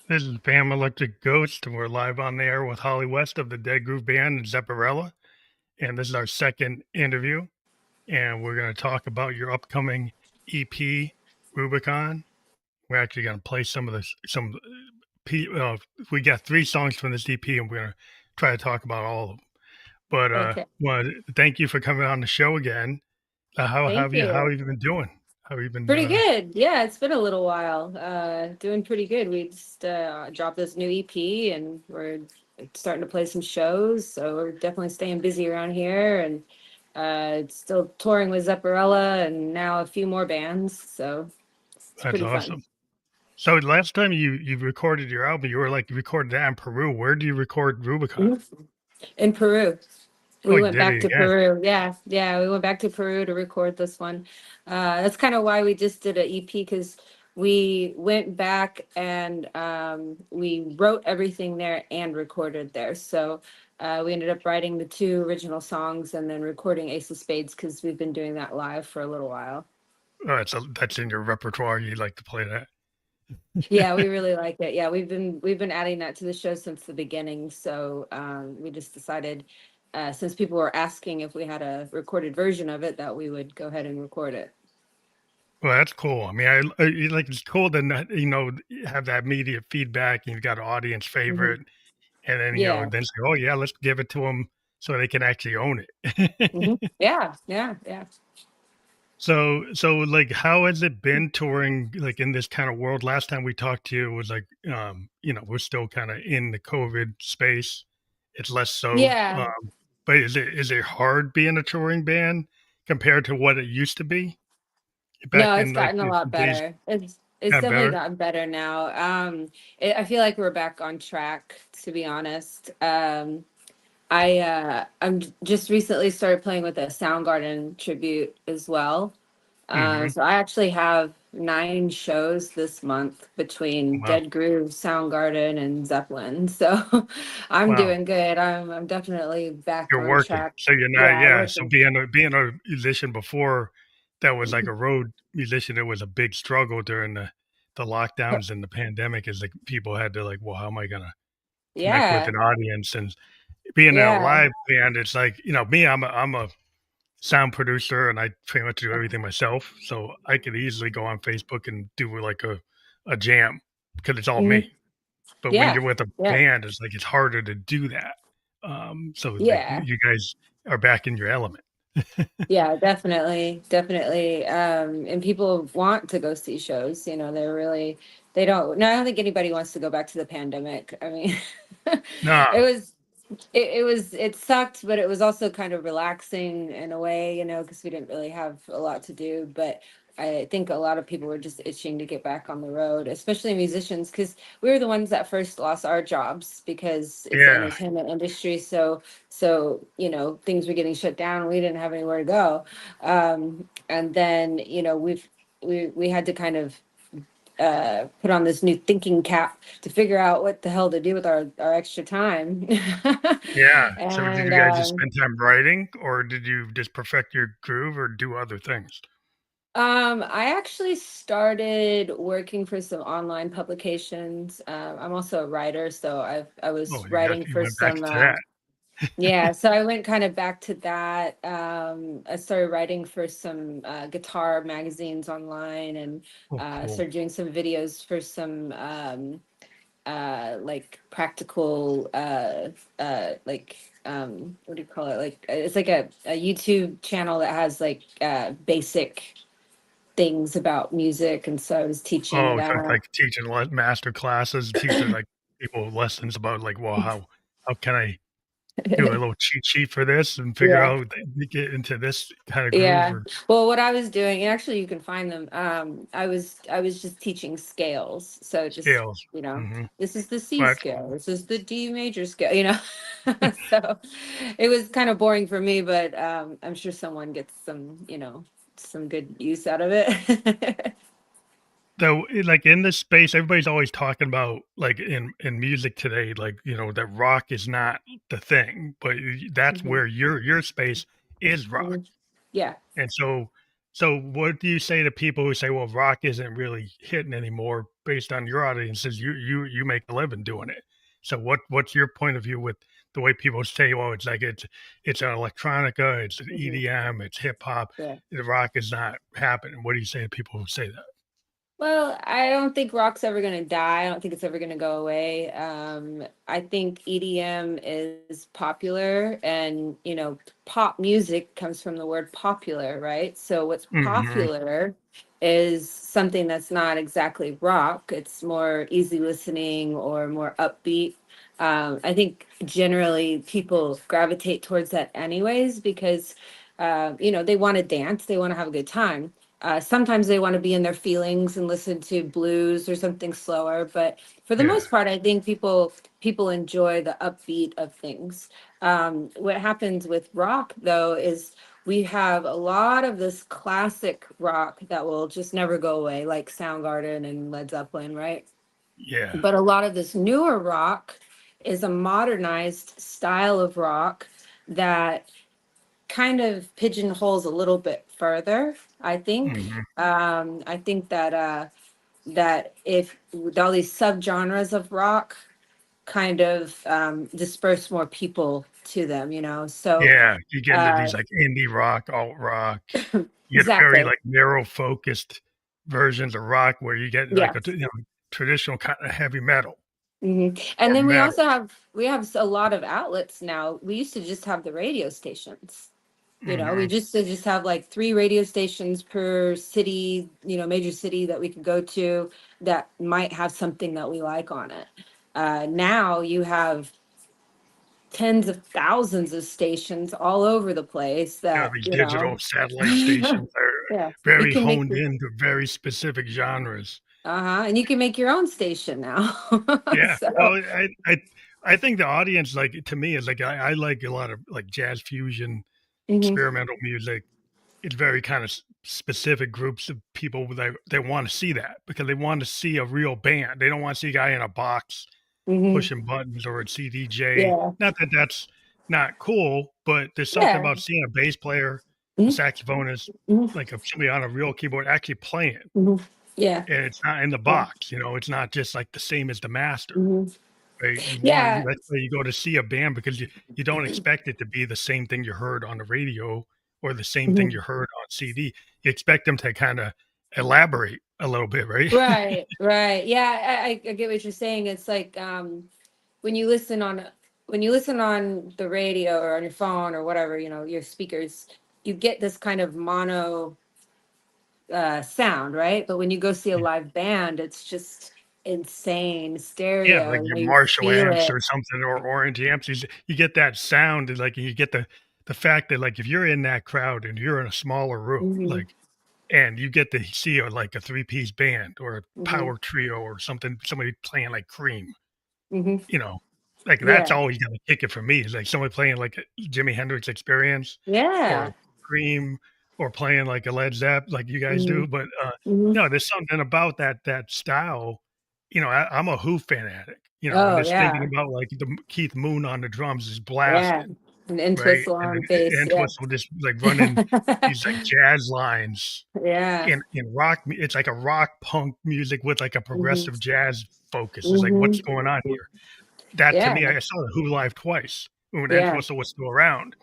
This is Pam Electric Ghost, and we're live on the air with Holly West of the Dead Groove Band and Zepparella. And this is our second interview, and we're going to talk about your upcoming EP, Rubicon. We're actually going to play some of this. We got 3 songs from this EP, and we're going to try to talk about all of them. But Okay. well, thank you for coming on the show again. How Thank have you? How you. have you been doing? How have you been? Pretty good. Yeah, it's been a little while. Doing pretty good. We just dropped this new EP and we're starting to play some shows. So we're definitely staying busy around here and still touring with Zepparella and now a few more bands. So it's That's pretty fun. awesome. So last time you recorded your album, you were like you recorded that in Peru. Where do you record Rubicon? Mhm. In Peru. Oh, We you went did back it to again. Peru. Yeah, yeah, we went back to Peru to record this one. That's kind of why we just did an EP because we went back and we wrote everything there and recorded there. So we ended up writing the 2 original songs and then recording Ace of Spades because we've been doing that live for a little while. Oh, that's in your repertoire. You like to play that. Yeah, we really like it. Yeah, we've been adding that to the show since the beginning. So we just decided, since people were asking if we had a recorded version of it, that we would go ahead and record it. Well, that's cool. I mean, like it's cool to have that immediate feedback. And you've got an audience Hmm. favorite, and then Yeah. then say, oh yeah, let's give it to them so they can actually own Hmm. it. Yeah. Yeah. Yeah. So like, how has it been touring like in this kind of world? Last time we talked to you was like, we're still kind of in the COVID space. It's less so. Yeah. But is it hard being a touring band compared to what it used to be No, back it's in like gotten a the lot days? better. It's Got definitely better. gotten better now. I feel like we're back on track, to be honest. I'm just recently started playing with a Soundgarden tribute as well. Hmm. So I actually have 9 shows this month between Wow, Dead Groove, Soundgarden, and Zeppelin. So I'm wow. doing good. I'm definitely back You're on working, track. so you're not. Yeah, Yeah. So working. being a musician before, that was like a road musician. It was a big struggle during the lockdowns and the pandemic. Is like people had to like, well, how am I gonna connect with Yeah, an audience? And being in a yeah. live band, it's like, me, I'm a sound producer and I pretty much do everything myself. So I could easily go on Facebook and do like a jam because it's all Mhm. me. But when Yeah, you're with a yeah, band, it's like it's harder to do that. So like yeah. you guys are back in your element. Yeah, definitely, definitely. And people want to go see shows. They're really, they don't. No, I don't think anybody wants to go back to the pandemic. I mean, it No, was, it sucked, but it was also kind of relaxing in a way, because we didn't really have a lot to do. But I think a lot of people were just itching to get back on the road, especially musicians, because we were the ones that first lost our jobs because it's the yeah, entertainment industry. So things were getting shut down. We didn't have anywhere to go, and then we had to kind of put on this new thinking cap to figure out what the hell to do with our extra time. yeah. So did And you guys just spend time writing, or did you just perfect your groove, or do other things? I actually started working for some online publications. I'm also a writer, so I Oh, was you writing you for went back some. to that. Yeah, so I went kind of back to that. I started writing for some guitar magazines online and Oh, cool. started doing some videos for some like practical like what do you call it? Like it's like a YouTube channel that has like basic things about music, and so I was teaching Oh, so it's that. like teaching master classes, teaching like people lessons about like, well, how can I do a little cheat sheet for this and figure Yeah. out get into this kind of groove Yeah. or Well, what I was doing, and actually you can find them. I was just teaching scales. So just, scales. Mhm. this is the C That's scale. cool. This is the D major scale. So it was kind of boring for me, but I'm sure someone gets some good use out of it. So, like, in this space, everybody's always talking about, like, in music today, like, that rock is not the thing, but that's Mhm, where your space is rock. mhm. Yeah. And so, So what do you say to people who say, "Well, rock isn't really hitting anymore," based on your audiences? You make a living doing it. So what's your point of view with the way people say, "Well, it's like it's an electronica, it's an Mhm. EDM, it's hip hop, Yeah. the rock is not happening." What do you say to people who say that? Well, I don't think rock's ever going to die. I don't think it's ever going to go away. I think EDM is popular, and pop music comes from the word popular, right? So what's Mhm. popular is something that's not exactly rock. It's more easy listening or more upbeat. I think generally people gravitate towards that anyways because they want to dance, they want to have a good time. Sometimes they want to be in their feelings and listen to blues or something slower, but for the Yeah. most part, I think people enjoy the upbeat of things. What happens with rock, though, is we have a lot of this classic rock that will just never go away, like Soundgarden and Led Zeppelin, right? Yeah. But a lot of this newer rock is a modernized style of rock that kind of pigeonholes a little bit further, I think. Mhm. I think that if with all these subgenres of rock kind of disperse more people to them, So Yeah, you get into uh these, like, indie rock, alt rock. You get very, exactly. like, narrow focused versions of rock where you get, like, Yes. traditional kinda heavy metal And or then we metal. also have a lot of outlets now. We used to just have the radio stations. We Mhm. just have like three radio stations per city, major city that we could go to that might have something that we like on it. Now you have tens of thousands of stations all over the place that, These digital satellite stations are yeah, you very can make honed into very specific genres. and you can make your own station now. Yeah. So, Well, I think the audience, like, to me, is like I like a lot of, like, jazz fusion, mhm, experimental music. It's very kind of specific groups of people that they want to see that because they want to see a real band. They don't want to see a guy in a box mhm, pushing buttons or a CDJ. yeah, Not that that's not cool, but there's something yeah, about seeing a bass player, a mhm, saxophonist, mhm, like somebody on a real keyboard actually playing, mhm, yeah, and it's not in the yeah, box. It's not just like the same as the master. mhm. Right? Yeah. That's why you go to see a band because you don't expect it to be the same thing you heard on the radio or the same thing Mhm. you heard on CD. You expect them to kinda elaborate a little bit, right? Right, right. Yeah, I get what you're saying. It's like when you listen on the radio or on your phone or whatever, your speakers, you get this kind of mono sound, right? But when you go see a live band, it's just insane Yeah, stereo. like your You Marshall feel amps it. or something or orange amps, you get that sound, and, like, you get the fact that, like, if you're in that crowd and you're in a smaller room, Hmm. like, and you get to see like a three-piece band or a Hmm. power trio or something, somebody playing like Cream. Hmm. You know, like, that's Yeah, always gonna kick it for me is, like, somebody playing, like, a Jimi Hendrix Experience or yeah. Cream or playing, like, a Led Zepp like you guys Hmm. do, but, Hmm. there's something about that style. I'm a Who fanatic, and Oh just thinking yeah, about, like, the Keith Moon on the drums is yeah. blasting, And right? Entwistle And on then bass. Yeah. Entwistle will just, like, running these, like, jazz lines Yeah. in rock mu it's like a rock punk music with, like, a Hmm. progressive jazz focus. It's like, "What's Hmm. going on here?" That to Yeah. me, I saw the Who live twice when Yeah. Entwistle was still around,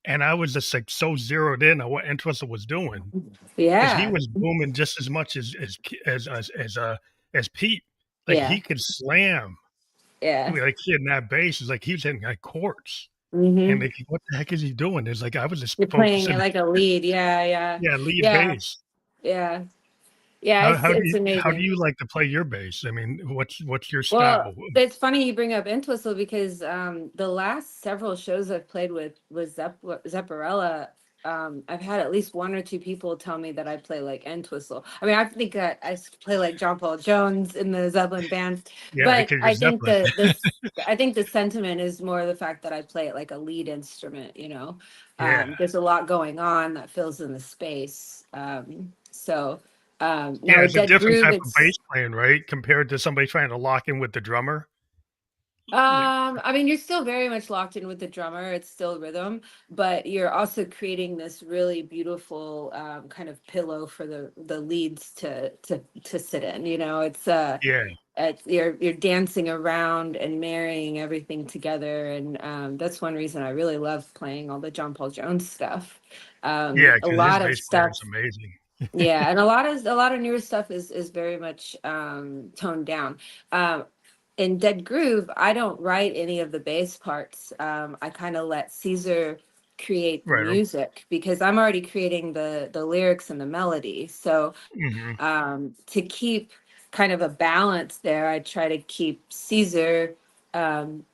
and I was just, like, so zeroed in on what Entwistle was doing because he Yeah. was booming just as much as Pete. Like, Yeah. he could slam, Yeah. like, hitting that bass is like he was hitting, like, chords, and, Hmm. like, what the heck is he doing? It's like I was just You're playing it focusing like a lead. Yeah. Yeah. yeah, lead Yeah. bass. Yeah. Yeah. How It's how do it's you how do amazing. you like to play your bass? I mean, what's your Well, style? it's funny you bring up Entwistle because the last several shows I've played with Zepparella, I've had at least one or two people tell me that I play like Entwistle. I mean, I think that play like John Paul Jones in the Zeppelin band, Yeah, but because you're Zeppelin. I think the sentiment is more the fact that I play it like a lead instrument. Yeah. There's a lot going on that fills in the space. So now Yeah, with it's a Dead different Groove, type of bass it's playing, right, compared to somebody trying to lock in with the drummer. Like, I mean, you're still very much locked in with the drummer. It's still rhythm, but you're also creating this really beautiful kind of pillow for the leads to sit in. You know, yeah, you're dancing around and marrying everything together, and that's one reason I really love playing all the John Paul Jones stuff. yeah, A because his lot of bass player is stuff, amazing. yeah, and a lot of newer stuff is very much toned down. Um, in Dead Groove, I don't write any of the bass parts. I kind of let Caesar create the Right. music because I'm already creating the lyrics and the melody. So Mm-hmm. to keep kind of a balance there, I try to keep Caesar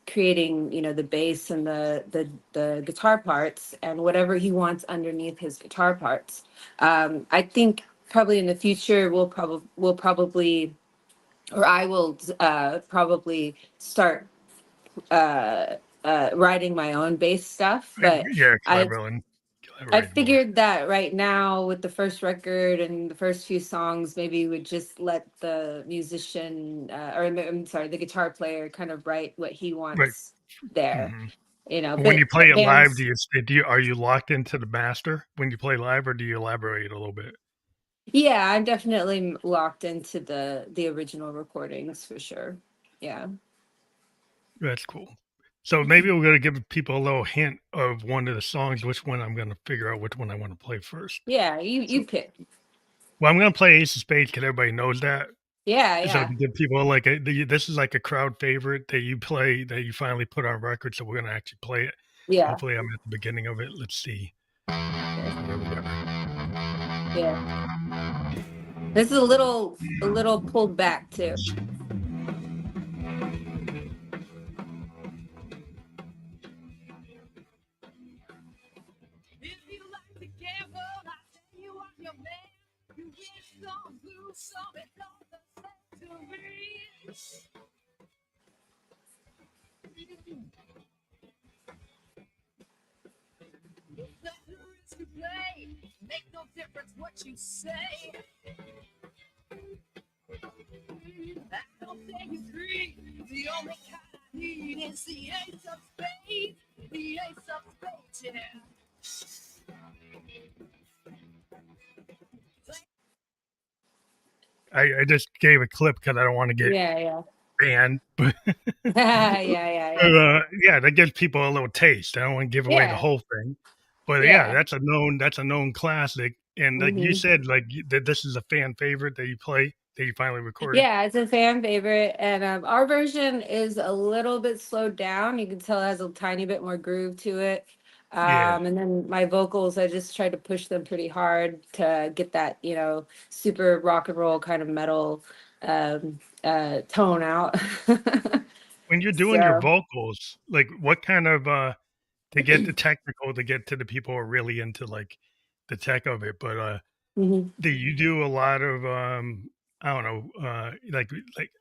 creating, the bass and the guitar parts and whatever he wants underneath his guitar parts. I think probably in the future we'll probably or I will probably start writing my own bass stuff, but Yeah, I I collaborate more. figured that right now with the first record and the first few songs, maybe we would just let the musician or I'm sorry, the guitar player kind of write what he Right. wants there. Hmm. You know, When you play it live, bands. are you locked into the master when you play live, or do you elaborate a little bit? Yeah, I'm definitely locked into the original recordings for sure. Yeah. That's cool. So maybe we're gonna give people a little hint of one of the songs, which one I'm gonna figure out which one I want to play first. Yeah, you So, you pick. well, I'm gonna play Ace of Spades because everybody knows that. Yeah, So yeah. to give people like this is like a crowd favorite that you play that you finally put on record. So we're gonna actually play it. Yeah. Hopefully, I'm at the beginning of it. Let's see. Okay. Here we go. Yeah. This is a little pulled back too. If you like to gamble, I tell you I'm your man. You win some, lose some, it's all the same to me. Nothing risk to play, make no difference what you say. I don't think you agree. The only kind I need is the ace of spades. The ace of spades, yeah. I just gave a clip because I don't want to get Yeah, yeah. banned, but Yeah, yeah, yeah. yeah, that gives people a little taste. I don't want to give away the Yeah, whole thing, but yeah, yeah. that's a known classic. And like you Hmm. said, like that this is a fan favorite that you play that you finally recorded. Yeah, it's a fan favorite, and our version is a little bit slowed down. You can tell it has a tiny bit more groove to it. Yeah. And then my vocals, I just tried to push them pretty hard to get that, super rock and roll kind of metal tone out. When you're doing your So, vocals, like what kind of to get the technical to get to the people who are really into like the tech of it, but mhm, do you do a lot of I don't know, like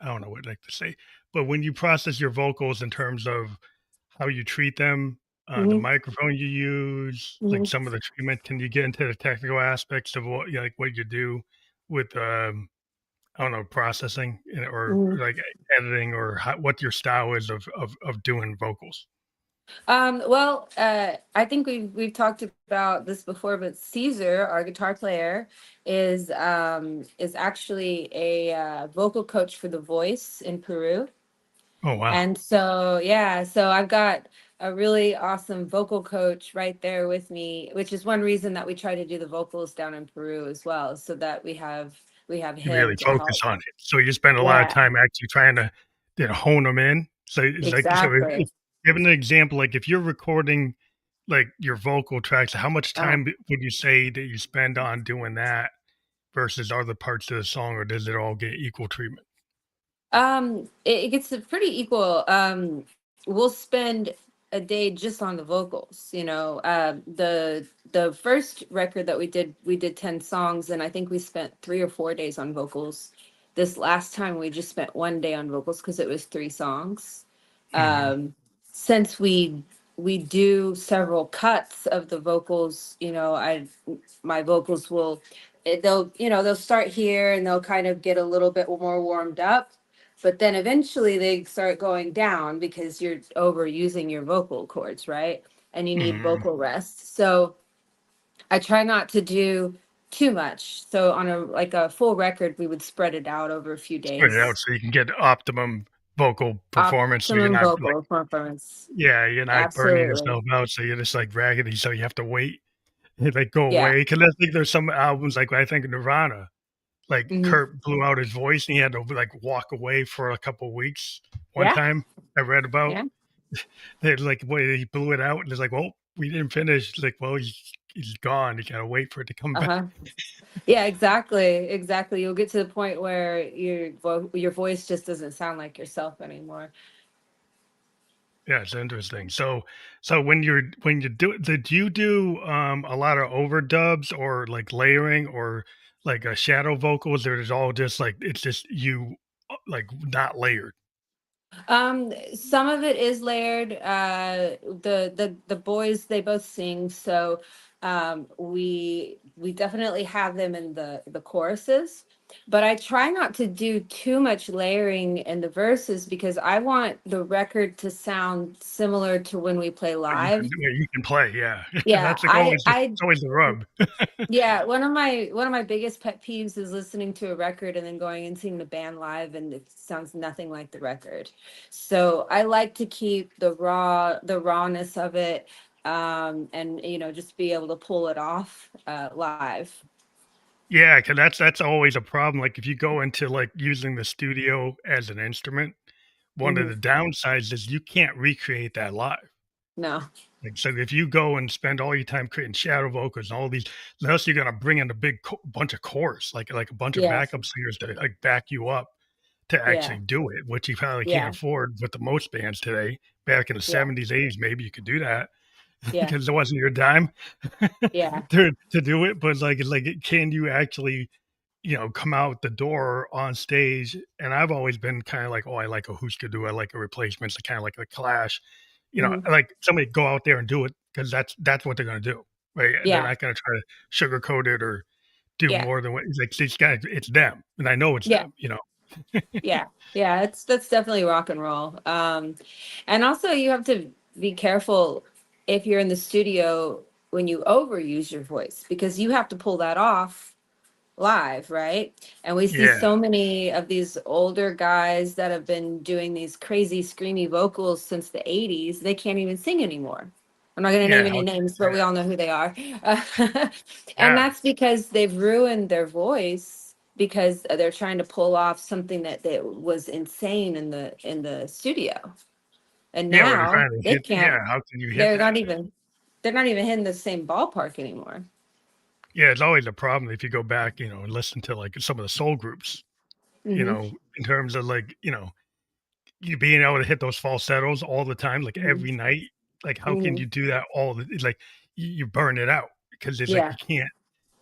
I don't know what I'd like to say, but when you process your vocals in terms of how you treat them, the mhm, microphone you use, like mhm, some of the treatment, can you get into the technical aspects of what like what you do with I don't know, processing or mhm. like editing or what your style is of doing vocals? Well, I think we've talked about this before, but Caesar, our guitar player, is actually a vocal coach for The Voice in Peru. Oh wow, And so, yeah, so I've got a really awesome vocal coach right there with me, which is one reason that we try to do the vocals down in Peru as well, so that we have you him really to focus help. on it. So you spend a lot of Yeah, time actually trying to hone them in. So it's like so exactly. if give an example, like if you're recording like your vocal tracks, how much Uh, time would you say that you spend on doing that versus other parts of the song, or does it all get equal treatment? it gets a pretty equal. We'll spend a day just on the vocals. The first record that we did 10 songs, and I think we spent 3 or 4 days on vocals. This last time we just spent one day on vocals because it was 3 songs. Mhm. Um, since we do several cuts of the vocals, I my vocals will they'll start here and they'll kind of get a little bit more warmed up but then eventually they start going down because you're overusing your vocal cords, right? And you need Mhm. vocal rest. So I try not to do too much. So on a full record, we would spread it out over a few Spread it out days. so you can get optimum vocal performance, so you're Optimum not like, vocal performance. yeah, you're not burning Absolutely. yourself out, so you're just, like, raggedy, so you have to wait and, like, go Yeah. away. Because I think there's some albums, like, I think Nirvana, like, Hmm. Kurt blew out his voice, and he had to, like, walk away for a couple weeks one Yeah. time I read about. Yeah. They're like, "Wait," he blew it out, and it's like, "Well, we didn't finish." It's like, "Well, he's gone. You gotta wait for it to come back." Uh-huh. Yeah, exactly. Exactly. You'll get to the point where your voice just doesn't sound like yourself anymore. Yeah, it's interesting. So when you did you do, a lot of overdubs or, like, layering or, like, shadow vocals, or is it all just, like, it's just you, like, not layered? Some of it is layered. The boys, they both sing, so we definitely have them in the choruses. But I try not to do too much layering in the verses because I want the record to sound similar to when we play But live. you can play, yeah. Yeah, That's, like, always I it's always the rub. yeah, one of my biggest pet peeves is listening to a record and then going and seeing the band live and it sounds nothing like the record. So I like to keep the rawness of it, and just be able to pull it off live. Yeah, because that's always a problem, like, if you go into, like, using the studio as an instrument, one of Hmm. the downsides is you can't recreate that live. No. Like, so if you go and spend all your time creating shadow vocals and all these unless you're gonna bring in a big bunch of chorus, like a bunch of Yeah. backup singers to, like, back you up to Yeah. actually do it, which you probably can't Yeah. afford with the most bands today. Back in the Yeah. '70s, '80s, maybe you could do that Yeah. because it wasn't your dime Yeah. to do it, but, can you actually, come out the door on stage, and I've always been kinda like, "Oh, I like a Husker Du, I like a Replacements, kinda like a Clash." Hmm. I like somebody go out there and do it because that's what they're gonna do, right? They're Yeah. not gonna try to sugarcoat it or do Yeah. more than what it's like these guys, it's them, and I know it's Yeah. them. Yeah, yeah, that's definitely rock and roll. And also you have to be careful if you're in the studio when you overuse your voice because you have to pull that off live, right? And we see Yeah, so many of these older guys that have been doing these crazy screamy vocals since the 80s. They can't even sing anymore. I'm not going to yeah, name how any can you names, say but we that? all know who they are. And Yeah, that's because they've ruined their voice because they're trying to pull off something that was insane in the studio. And yeah, when they're now trying to they hit can't, yeah, how can you hit they're that? not even they're not even hitting the same ballpark anymore. Yeah, it's always a problem if you go back, and listen to, like, some of the soul groups, Hmm. in terms of, like, you being able to hit those falsettos all the time, like, Hmm. every night, like, how can Hmm. you do that all the it's like, you burn it out because it's like Yeah.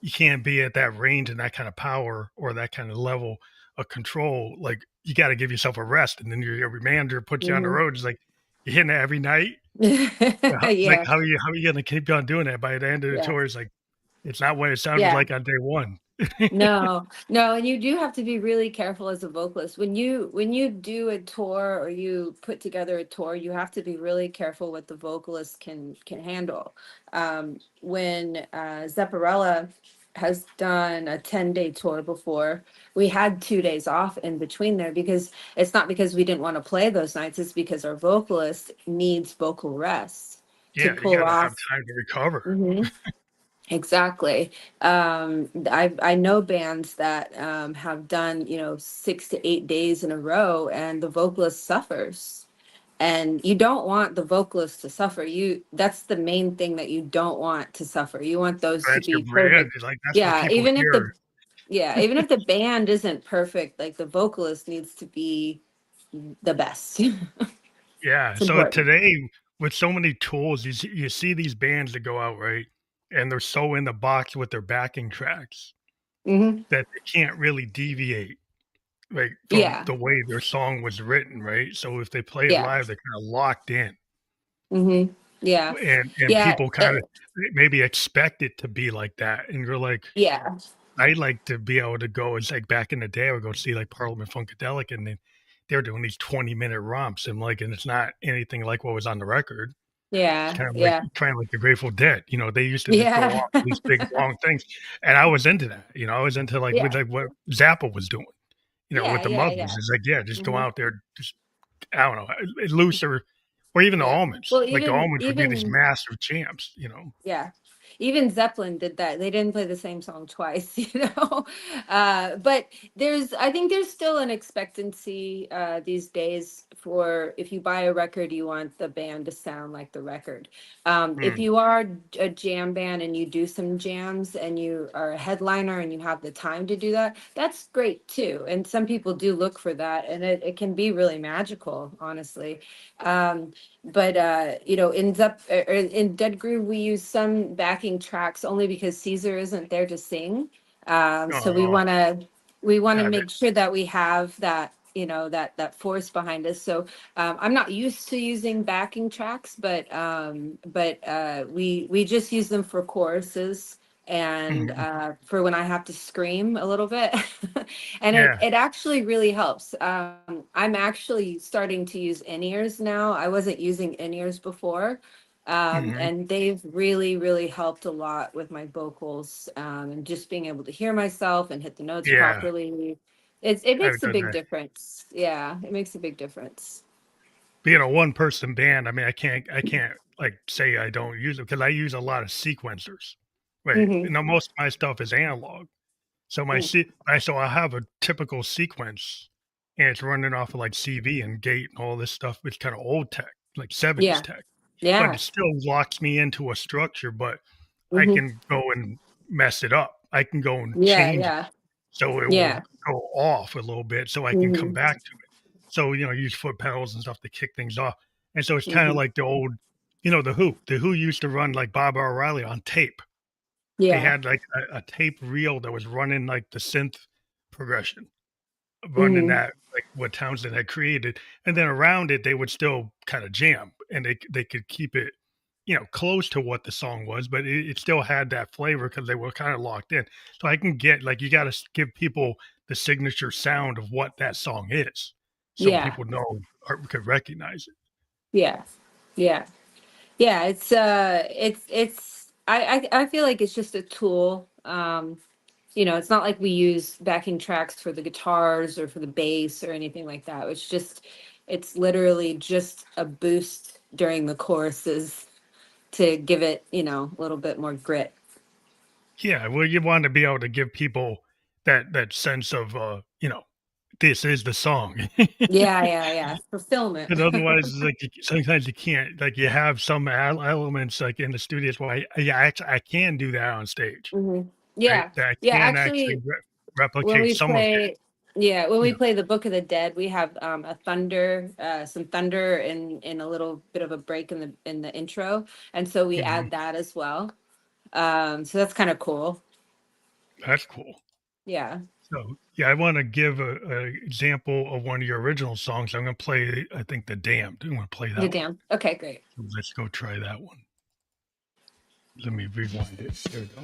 you can't be at that range and that kind of power or that kind of level of control, like, you gotta give yourself a rest, and then your manager puts you on the Hmm. road, it's like, "You're hitting it every night?" Yeah. How are you gonna keep on doing that by the end of the Yeah. tour? It's like, it's not what it sounded Yeah. like on day 1. No, no, and you do have to be really careful as a vocalist. When you do a tour or you put together a tour, you have to be really careful what the vocalist can handle. When Zepparella has done a 10-day tour before, we had 2 days off in between there because it's not because we didn't want to play those nights, it's because our vocalist needs vocal rest to Yeah, you pull gotta have off. time to recover. Mhm. Exactly. I know bands that have done 6 to 8 days in a row, and the vocalist suffers. And you don't want the vocalist to suffer. That's the main thing that you don't want to suffer. You want those to That's your be brand, perfect. it's like, that's what Yeah, people hear. even if the band isn't perfect, like the vocalist needs to be the best. Yeah, It's so important. today, with so many tools, you see these bands that go out, right? And they're so in the box with their backing tracks Hmm. that they can't really deviate, right, from Yeah, the way their song was written, right? So if they play it yeah. live, they're kinda locked in, Hmm. Yeah, and yeah, people kinda maybe expect it to be like that, and you're like, yeah. I like to be able to go it's like back in the day, I would go see, like, Parliament Funkadelic, and then they're doing these 20-minute romps, and it's not anything like what was on the record. It's Yeah, kind of yeah, like the Grateful Dead. They used to just go yeah. off these big long things, and I was into that. I was into with Yeah, what Zappa was doing. With yeah, the yeah, Muggles, yeah. it's yeah, just go Mhm. out there, just I don't know, looser, or even the Yeah. Almonds. Well, Like the even Almonds would be these even massive champs. yeah. Even Zeppelin did that. They didn't play the same song twice, you know. But I think there's still an expectancy these days for if you buy a record, you want the band to sound like the record. If Mm, you are a jam band and you do some jams and you are a headliner and you have the time to do that, that's great too. And some people do look for that, and it can be really magical, honestly. Um, but in Dead Groove we use some backing tracks only because Caesar isn't there to sing. So we oh, want to God, make sure that we have that, that force behind us. So I'm not used to using backing tracks, but we just use them for choruses and mhm, for when I have to scream a little bit. And it, yeah, it actually really helps. I'm actually starting to use in-ears now. I wasn't using in-ears before. mhm, And they've really, really helped a lot with my vocals, and just being able to hear myself and hit the notes yeah. properly. It I've makes a done big that. difference. Yeah, it makes a big difference. Being a one-person band, I mean, I can't say I don't use it because I use a lot of sequencers, right? Hmm. Most of my stuff is analog. So I have a typical sequence, and it's running off of CV and gate and all this stuff. It's kind of old tech, like 70s Yeah, tech, but yeah. it still locks me into a structure. But I Hmm. can go and mess it up. I can go and Yeah, change it yeah, so it will yeah. go off a little bit, so I can come Hmm. back to it. So use foot pedals and stuff to kick things off. And so it's kind of Hmm. like the old, the Who. The Who used to run like Bob O'Reilly on tape. They Yeah. had like a tape reel that was running like the synth progression, running Hmm. that like what Townsend had created, and then around it they would still kind of jam, and they could keep it, close to what the song was, but it still had that flavor because they were kind of locked in. So I can get you got to give people the signature sound of what that song is, so Yeah, people know or could recognize it. yeah, yeah. Yeah, it's I feel like it's just a tool. It's not like we use backing tracks for the guitars or for the bass or anything like that. It's literally just a boost during the choruses to give it, a little bit more grit. Yeah, well, you want to be able to give people that sense of this is the song. Yeah, yeah, yeah. Fulfillment. Because otherwise, it's like sometimes you can't, you have some elements like in the studios where I can do that on stage, Hmm. right? Yeah. That I Yeah, can actually actually, when replicate we some of it. play yeah, when we You know, play the Book of the Dead, we have some thunder in a little bit of a break in the intro, and so we mhm, add that as well. So that's kind of cool. that's cool. Yeah. So yeah, I want to give a example of one of your original songs. I'm going to play, I think, "The Damned." I'm going to play The that one. damn. Okay, great. So let's go try that one. Let me rewind it. There we go.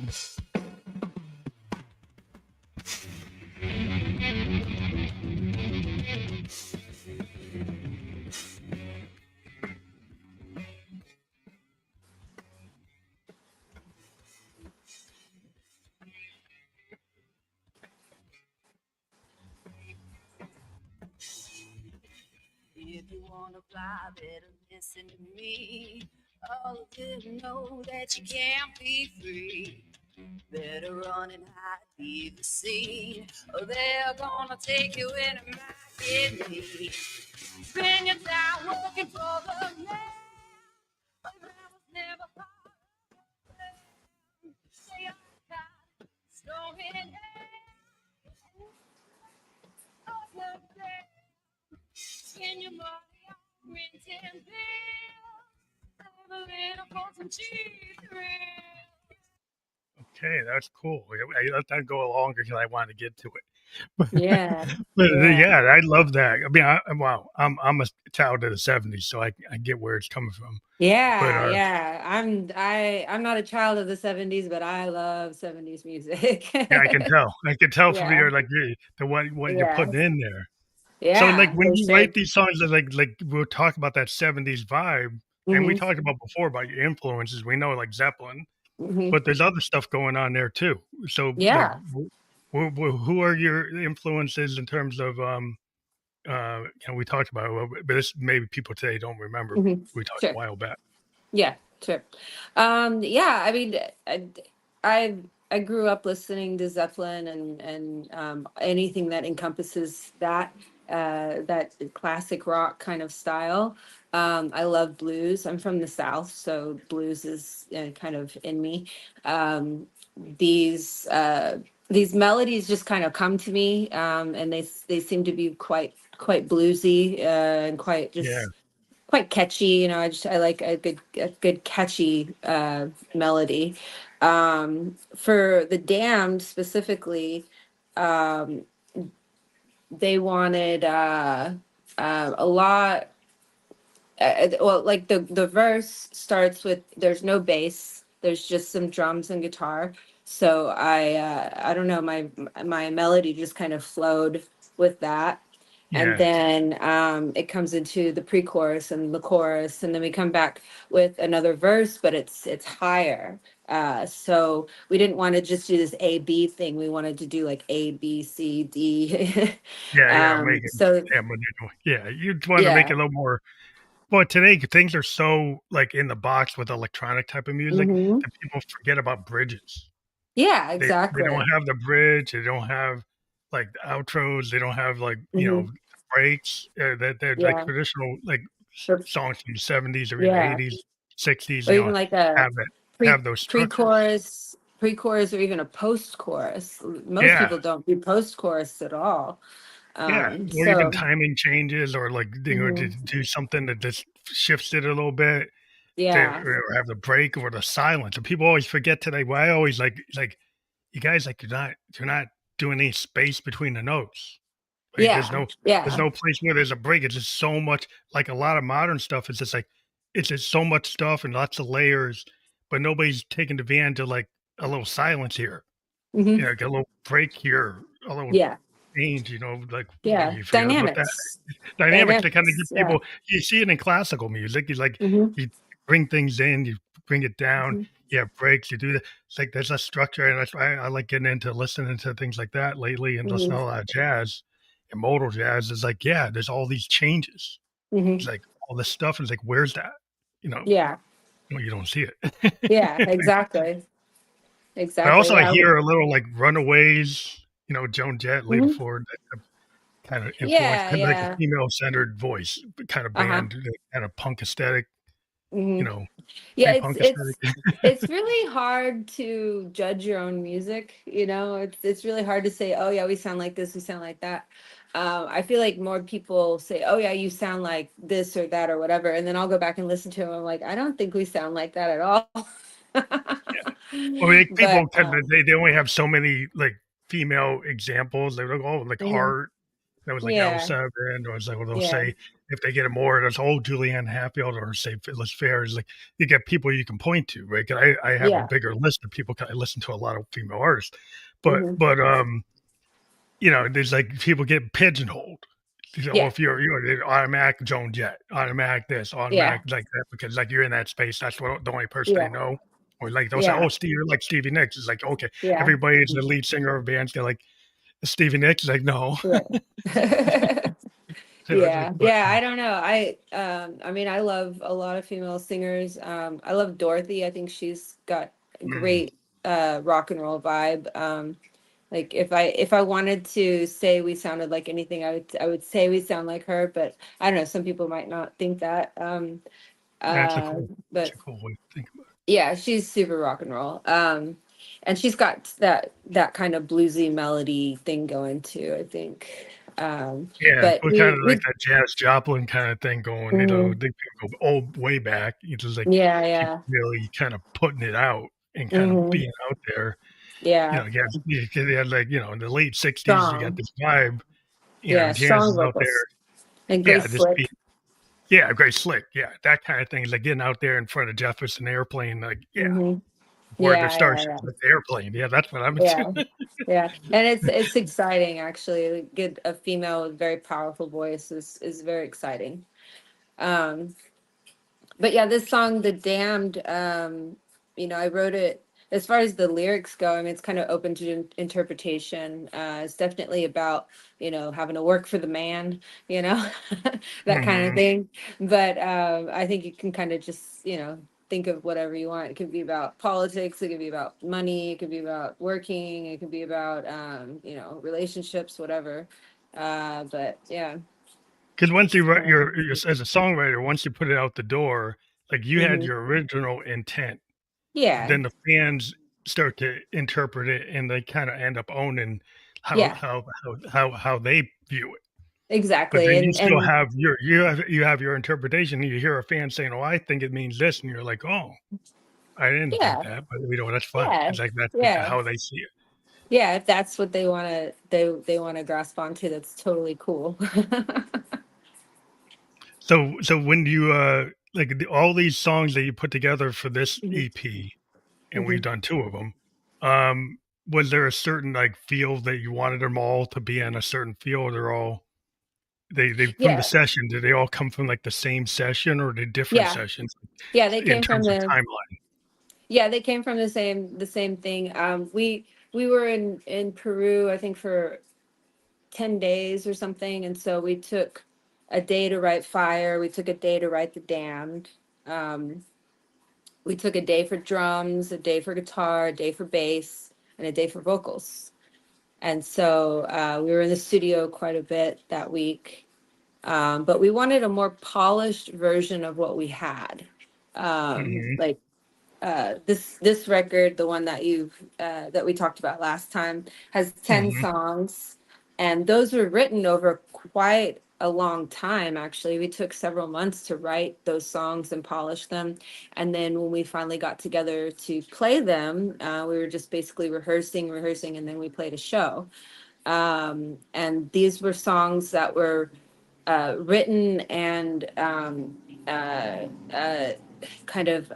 If you wanna fly, better listen to me. All of them know that you can't be free. Better run and hide, leave the scene, or they're gonna take you in a might me. Spend your time working for the man, but that was never part of the plan. Say I got snowing air, of your day. Spend your money on rent and bills, have a little for some cheap thrills. Okay, that's cool. I let that go longer because I want to get to it. But, Yeah. Yeah. yeah, I love that. I mean, wow, I'm a child of the '70s, so I get where it's coming from. But Yeah, yeah. I'm not a child of the 70s, but I love 70s music. yeah, I can tell. I can tell from Yeah. your the what you're Yeah. putting in there. So, like, Yeah, when for you sure. write these songs, like we'll talk about that '70s vibe, and we Hmm. talked about before about your influences. We know like Zeppelin, Hmm. but there's other stuff going on there too. So, like, Yeah. who are your influences in terms of we talked about it a little bit, but this maybe people today don't remember. Hmm. We talked a Sure. while back. Yeah, sure. Yeah, I mean, I, I I grew up listening to Zeppelin and anything that encompasses that classic rock kind of style. I love blues. I'm from the South, so blues is kind of in me. Um, these uh, these melodies just kind of come to me, and they seem to be quite bluesy and quite Yeah, just quite catchy. I like a good catchy melody. For the Damned specifically, um, they wanted a lot. Well, like the verse starts with there's no bass, there's just some drums and guitar. So I don't know, my melody just kind of flowed with that. And yeah, then it comes into the pre-chorus and the chorus, and then we come back with another verse, but it's higher. So we didn't want to just do this A B thing. We wanted to do like A B C D. yeah. Make it, So yeah. You just wanted to make it yeah. a little more. Well, today things are so like in the box with electronic type of music Hmm. that people forget about bridges. Yeah, They don't exactly. have the bridge, they don't have, like, the outros, they don't have, like, Hmm. breaks, that they're, like, Yeah. traditional, like, Or- songs from the '70s or even yeah. '80s, '60s, Or even like a have that pre have those structures. pre-chorus or even a post-chorus. Most Yeah, people don't do post-chorus at all. yeah, or even So timing changes or, like, to mhm. do something that just shifts it a little bit, to Yeah. or have the break or the silence, and people always forget today. Well, I always like, "You guys, like, you're not doing any space between the notes." Like, Yeah. there's Yeah. no place where there's a break. It's just so much like a lot of modern stuff. It's just like it's just so much stuff and lots of layers, but nobody's taking advantage of like a little silence here, Hmm. like a little break here, a little Yeah. change. Like Yeah. you forget about that Dynamics. dynamics to kind of Dynamics. get Yeah. people. You see it in classical music. You like Hmm. you bring things in, you bring it down. Hmm. You have breaks. You do that. It's like there's a structure, and that's why I like getting into listening to things like that lately, and listening Hmm. to a lot of jazz and modal jazz. Is like, yeah, there's all these changes. It's Hmm. like all this stuff is like, where's that? You know, Yeah. well, you don't see Yeah. it. Exactly. But Exactly. also, I Yeah. hear a little like Runaways. Joan Jett, Lita Hmm. Ford, kind of influence, Yeah. kind of like a Yeah. female-centered voice kind of Uh-huh. band, kind of punk aesthetic, Hmm. you know, Yeah, pre-punk aesthetic. it's really hard to judge your own music, it's really hard to say, oh yeah, we sound like this, we sound like that. I feel like more people say, oh yeah, you sound like this or that or whatever, and then I'll go back and listen to them. I'm like, I don't think we sound like that at all. Well, like, But people tend to they only have so many, like, female examples. They're like, "Oh, like, mhm, Heart." That was, like, yeah, L7, or it's like, well, they'll yeah, say if they get it more, it's, "Oh, Julianne Hatfield," or say Phyllis Fair. Is like, you get people you can point to, right? 'Cause I have a yeah, bigger list of people 'cause I listen to a lot of female artists. But hmm, but, there's, like, people get pigeonholed. yeah, If you're automatic Joan Jett, automatic this, yeah, automatic like that, because, like, you're in that space, that's what the only person they yeah, know. Or, like, they'll say, yeah, "Oh, Steve, you're like Stevie Nicks." It's like, okay, yeah, everybody is the lead singer of bands, they're like, "Stevie Nicks?" It's like, "No." yeah. So it's like, Yeah, yeah, I don't know. I mean, I love a lot of female singers. I love Dorothy. I think she's got a mm, great rock and roll vibe. Like if I wanted to say we sounded like anything, I would say we sound like her, but I don't know, some people might not think that. that's a Uh cool but way to think about yeah, she's super rock and roll. And she's got that kind of bluesy melody thing going too, I think. it. Yeah, But we're kinda like we that Jazz Joplin kinda thing going, mhm. they go old way back. It's just like Yeah, people yeah. really kinda putting it out and kind of Hmm. being out there. Yeah. Yeah, 'cause they had, like, in the late '60s, you got Strong. this vibe, Yeah, Jazz strong is out there. vocals. And Yeah, Grace just Slick. be yeah, Great Slick, yeah, that kinda thing is like getting out there in front of Jefferson Airplane, like, yeah, Hmm. or the Yeah, yeah, starships yeah. with the airplane. Yeah, that's what I'm into. Yeah, yeah, and it's exciting actually. Get a female with very powerful voice is very exciting. Um, but yeah, this song, "The Damned," I wrote it. As far as the lyrics go, I mean, it's kind of open to interpretation. It's definitely about having to work for the man, that kind of Mhm. thing. But I think you can kind of just think of whatever you want. It could be about politics. It could be about money. It could be about working. It could be about relationships, whatever. But yeah. Because once you write So, your as a songwriter, once you put it out the door, like you had mhm. your original intent, Yeah, then the fans start to interpret it, and they kind of end up owning how yeah, how how they view it. But exactly. then you still And have you have your interpretation. And you hear a fan saying, "Oh, I think it means this," and you're like, "Oh, I didn't think yeah, that," but that's fine yeah, because like that's like yeah, how they see it. yeah. If that's what they want to grasp onto, that's totally cool. So when you like all these songs that you put together for this Mhm, EP, and we've mhm. done 2 of them. Was there a certain, like, field that you wanted them all to be in a certain field? They're all they from the Yeah, session, did they all come from, like, the same session, or did different yeah, sessions yeah. They in came from terms of the timeline? Yeah, they came from the same thing. We were in Peru, I think, for 10 days or something, and so we took a day to write Fire. We took a day to write The Damned. Um, we took a day for drums, a day for guitar, a day for bass, and a day for vocals. And so we were in the studio quite a bit that week. But we wanted a more polished version of what we had. Mhm, Like this record, the one that we talked about last time, has 10 mhm, songs, and those were written over quite a long time. Actually, we took several months to write those songs and polish them, and then when we finally got together to play them, we were just basically rehearsing, and then we played a show. And these were songs that were written and kind of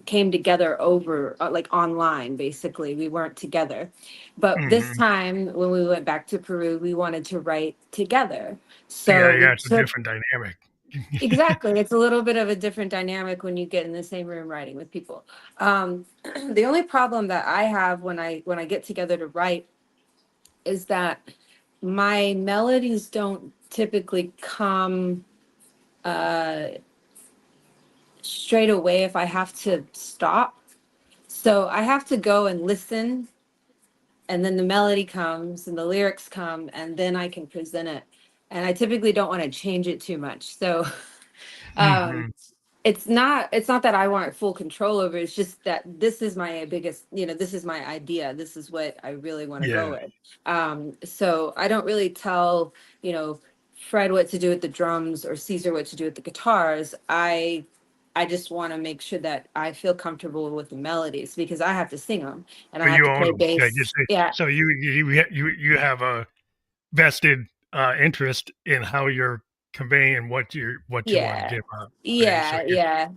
came together over like online. Basically, we weren't together, but this mhm. time when we went back to Peru, we wanted to write together. Yeah, So we yeah, it's a took different dynamic. Exactly. It's a little bit of a different dynamic when you get in the same room writing with people. um the only problem that I have when I get together to write is that my melodies don't typically come uh straight away if I have to stop. So I have to go and listen, and then the melody comes and the lyrics come, and then I can present it. And I typically don't want to change it too much. So um Mhm. it's not that I want full control over it. It's just that this is my biggest, this is my idea. This is what I really want to go Yeah. with. So I don't really tell, Fred what to do with the drums or Caesar what to do with the guitars. I just want to make sure that I feel comfortable with the melodies because I have to sing them and I But have you to own play them. Yeah, you bass. say Yeah. so you have a vested, interest in how you're conveying what you wanna Yeah. give out, right? So Yeah. you Yeah.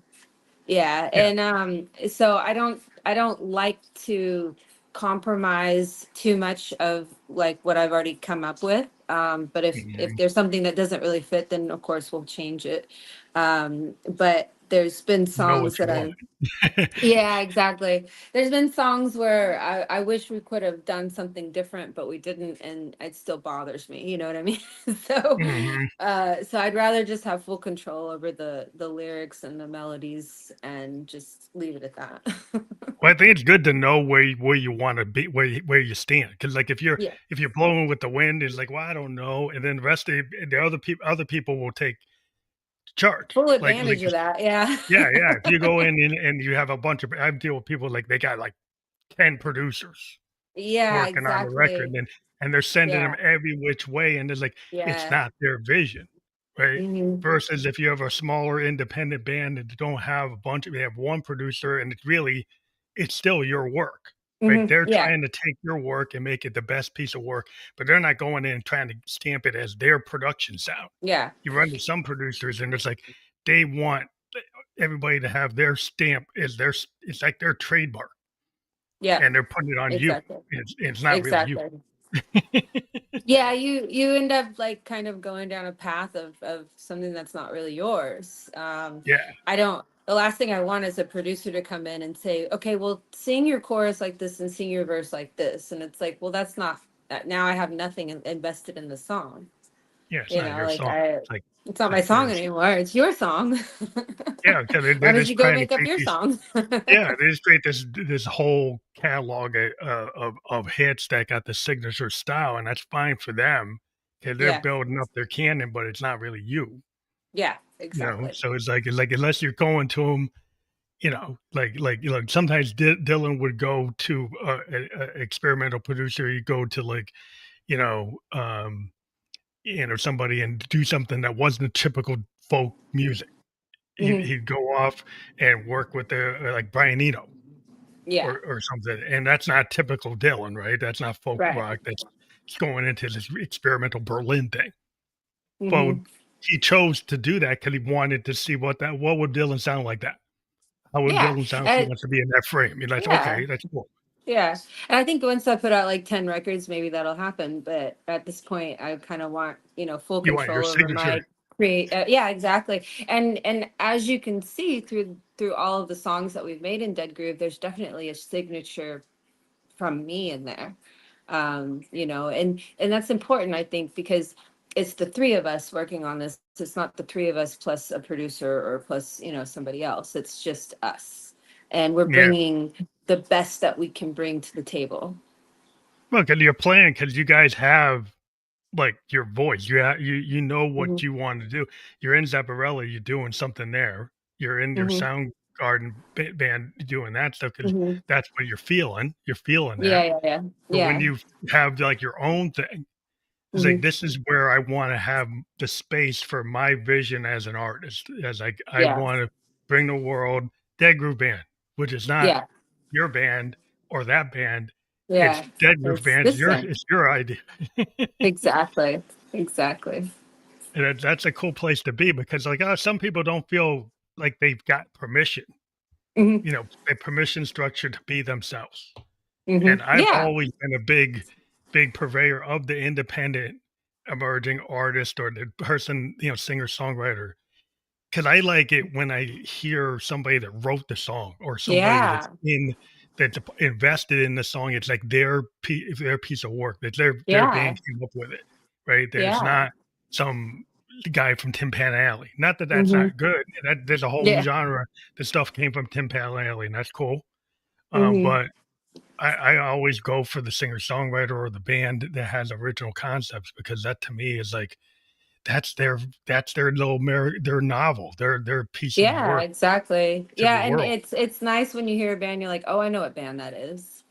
Yeah, yeah. and so I don't like to compromise too much of like what I've already come up with. But if Mhm. there's something that doesn't really fit, then of course we'll change it. But there's been You know songs what you that want. I've Yeah, exactly. There's been songs where I wish we could have done something different, but we didn't, and it still bothers me. You know what I mean? So, Mhm. so I'd rather just have full control over the lyrics and the melodies and just leave it at that. Well, I think it's good to know where you wanna be, where you stand. Because like, Yeah, if you're blowing with the wind, it's like, "Well, I don't know," and then the rest of the other people will take charge. full Like advantage of that. Yeah. yeah, yeah, if you go in and you have a bunch of I deal with people, like, they got, like, 10 producers Yeah, working on a record, exactly. and they're sending them Yeah, every which way, and it's like, it's yeah. not their vision, right? Hmm. Versus if you have a smaller independent band and don't have they have one producer, and it's still your work, right? Hmm. They're Yeah, trying to take your work and make it the best piece of work, but they're not going in and trying to stamp it as their production sound. yeah. You run to some producers, and it's like they want everybody to have their stamp as it's like their trademark. Yeah, and they're putting it on you. exactly. It's not really you. Exactly. Yeah, you end up like kind of going down a path of something that's not really yours. Yeah, I don't, the last thing I want is a producer to come in and say, okay, well, sing your chorus like this and sing your verse like this. And it's like, well, that's not, now I have nothing invested in the song. yeah, it's You not know, your like song. It's like it's not my song theirs. anymore. It's your song. Yeah, because Why they're don't just you go trying to make up create your these. song? Yeah, they just create this whole catalog of hits that got the signature style, and that's fine for them because they're Yeah, building up their canon, but it's not really you. yeah, You know, exactly. so it's like unless you're going to them, sometimes Dylan would go to a experimental producer. He'd go to you know, um, somebody and do something that wasn't typical folk music. Hmm. He'd go off and work with the like Brian Eno Yeah, or something, and that's not typical Dylan, right? That's not folk right. rock. That's going into this experimental Berlin thing. But Hmm. he chose to do that because he wanted to see what would Dylan sound like that. How would Yeah, Dylan sound if he and wants to be in that frame? You're like, yeah, okay, that's cool. yeah. And I think once I put out like 10 records, maybe that'll happen. But at this point, I kind of want, full You want your control over signature. my create. Yeah, exactly. And as you can see through all of the songs that we've made in Dead Groove, there's definitely a signature from me in there. And that's important, I think, because it's the three of us working on this. It's not the three of us plus a producer or plus somebody else. It's just us, and we're Yeah. bringing the best that we can bring to the table. Look, and you're playing because you guys have like your voice. You know Hmm. what you want to do. You're in Zepparella, you're doing something there. You're in your Hmm. Soundgarden band doing that stuff because Hmm. that's what you're feeling. You're feeling Yeah, that. yeah, yeah, But when yeah. you have like your own thing, it's like Hmm. this is where I want to have the space for my vision as an artist. As I Yeah, want to bring the world Dead Groove Band, which is not yeah, your band or that band. It's yeah. Dead Groove It's Band. this thing. It's your idea. Exactly, exactly. And that's a cool place to be because, like, some people don't feel like they've got permission, Hmm. a permission structure to be themselves. Hmm. And I've Yeah, always been a big purveyor of the independent emerging artist or the person, singer songwriter. Because I like it when I hear somebody that wrote the song or somebody yeah, that's invested in the song. It's like their piece of work. That their yeah, band came up with it, right? That it's yeah. not some guy from Tin Pan Alley. Not that that's Hmm. not good. That there's a whole Yeah. genre. The stuff came from Tin Pan Alley, and that's cool. Hmm. But I always go for the singer songwriter or the band that has original concepts because that to me is like that's their their novel, their piece of Yeah, work exactly. to the Yeah, and world. it's nice when you hear a band, you're like, oh, I know what band that is.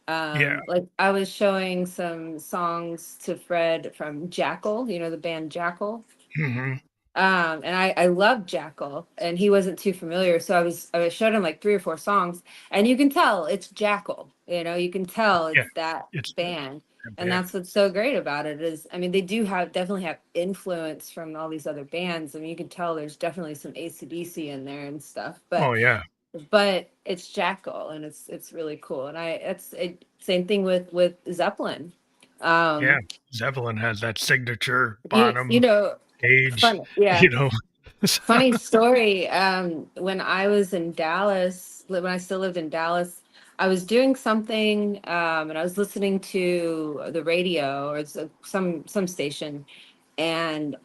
Yeah. Like I was showing some songs to Fred from Jackal, the band Jackal. Mhm. And I love Jackal, and he wasn't too familiar, so I was showed him like three or four songs, and you can tell it's Jackal. You can tell Yeah. it's that It's band, that and band. that's what's so great about it is, I mean, they do definitely have influence from all these other bands. I mean, you can tell there's definitely some AC/DC in there and stuff, but Oh, yeah. it's Jackal, and it's really cool. And same thing with Zeppelin. Yeah. Um, Zeppelin has that signature you you bottom know, page, fun, yeah. you know? Funny story. When I was in Dallas, when I still lived in Dallas, I was doing something, and I was listening to the radio or some station, and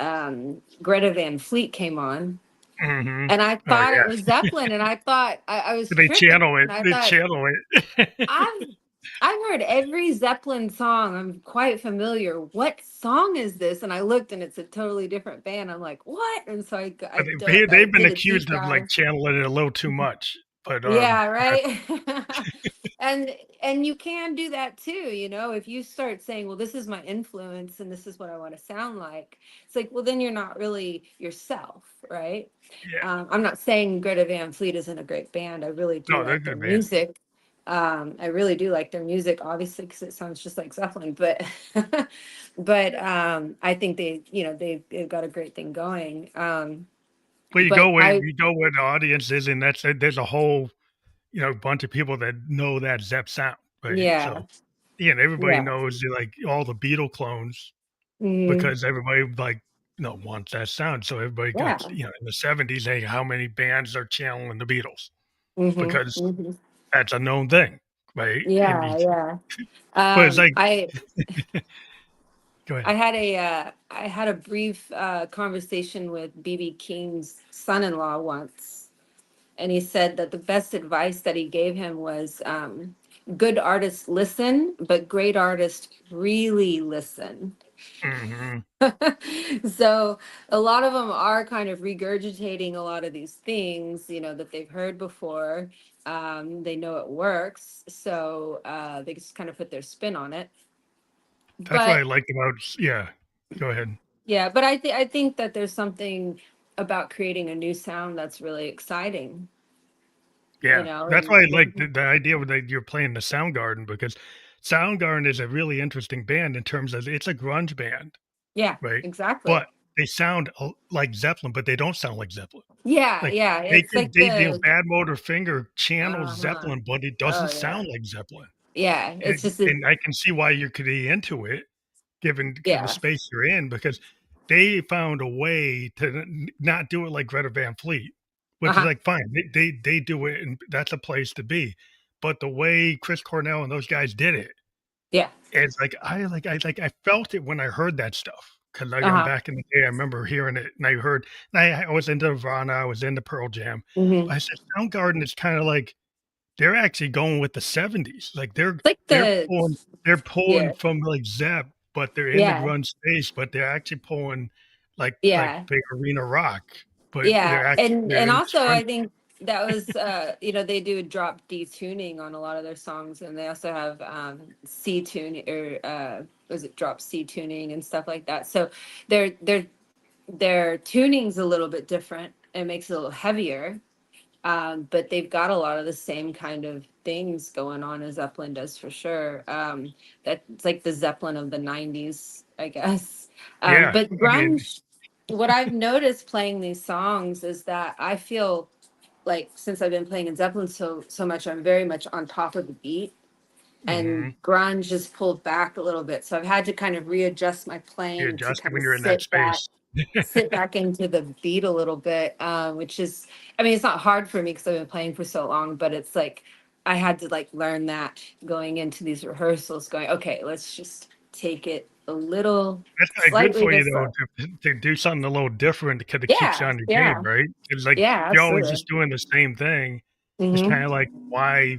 Greta Van Fleet came on, Mhm. and I Oh, thought it yeah. was Zeppelin, and I thought I was They tripping, channel it. and I They thought channel it. I've I've heard every Zeppelin song. I'm quite familiar. What song is this? And I looked, and it's a totally different band. I'm like, what? And so But I they've been did a deep accused of, like, dive. channeling it a little too much, but, Yeah, that right. And you can do that too, if you start saying, well, this is my influence and this is what I want to sound like. It's like, well, then you're not really yourself, right? yeah. I'm not saying Greta Van Fleet isn't a great band. I really do No, they're a like their good band. music. I really do like their music, obviously, because it sounds just like Zeppelin. But, I think they've got a great thing going. Well, But I, you go where the audience is, and there's a whole, a bunch of people that know that Zepp sound, right? Yeah. So, yeah, and everybody Yeah. knows like all the Beatle clones Mhm. because everybody like wants that sound. So everybody Yeah. got in the 70s, hey, how many bands are channeling the Beatles? Mhm. Because Mhm. that's a known thing, right? And Yeah, yeah. but it's like I go ahead. I had a brief conversation with BB King's son-in-law once, and he said that the best advice that he gave him was, good artists listen, but great artists really listen. Mhm. So a lot of them are kind of regurgitating a lot of these things, that they've heard before. They know it works, so they just kind of put their spin on it. That's what I But liked about yeah. Go ahead. yeah, but I think that there's something about creating a new sound that's really exciting, Yeah, that's and why I like the idea that you're playing the Soundgarden because Soundgarden is a really interesting band in terms of it's a grunge band, yeah, right? exactly. But they sound like Zeppelin, but they don't sound like Zeppelin. Yeah, Like yeah, they it's can like they the Bad Motor Finger channels uh-huh. Zeppelin, but it Oh doesn't yeah. sound like Zeppelin. Yeah, it's And just a, and I can see why you could be into it given the yeah. space you're in because they found a way to not do it like Greta Van Fleet, which is Uh-huh. like fine. They do it and that's a place to be. But the way Chris Cornell and those guys did it, Yeah. it's I felt it when I heard that stuff. Cause I'm Uh-huh. back in the day, I remember hearing it and I was into Nirvana, I was into Pearl Jam. Hmm. But I said Soundgarden is kind of like they're actually going with the '70s, like, It's like they're the they're pulling yeah. from, like, Zepp, but they're in the Yeah. grunge space, but they're actually pulling, like, Yeah. big arena rock, but Yeah. they're And in this also grunge. I think that was they do drop D tuning on a lot of their songs, and they also have C tune, or was it drop C tuning and stuff like that. So their tuning's a little bit different. It makes it a little heavier. But they've got a lot of the same kind of things going on as Zeppelin does for sure. That's like the Zeppelin of the 90s, I guess. Yeah, But I mean grunge, what I've noticed playing these songs is that I feel like, since I've been playing in Zeppelin so much, I'm very much on top of the beat. And mhm, grunge is pulled back a little bit. So I've had to kind of readjust my you playing to adjust it kind when of you're in that space. sit back into the beat a little bit, which is, I mean, it's not hard for me because I've been playing for so long, but it's like I had to like learn that going into these rehearsals, going, okay, let's just take it a little That's kinda good slightly for you, this though, way. to do something a little different because it keeps you Yeah, on your game, yeah, right? It's like, yeah, if you're always absolutely. just doing the same thing, it's Mm-hmm. kinda like, why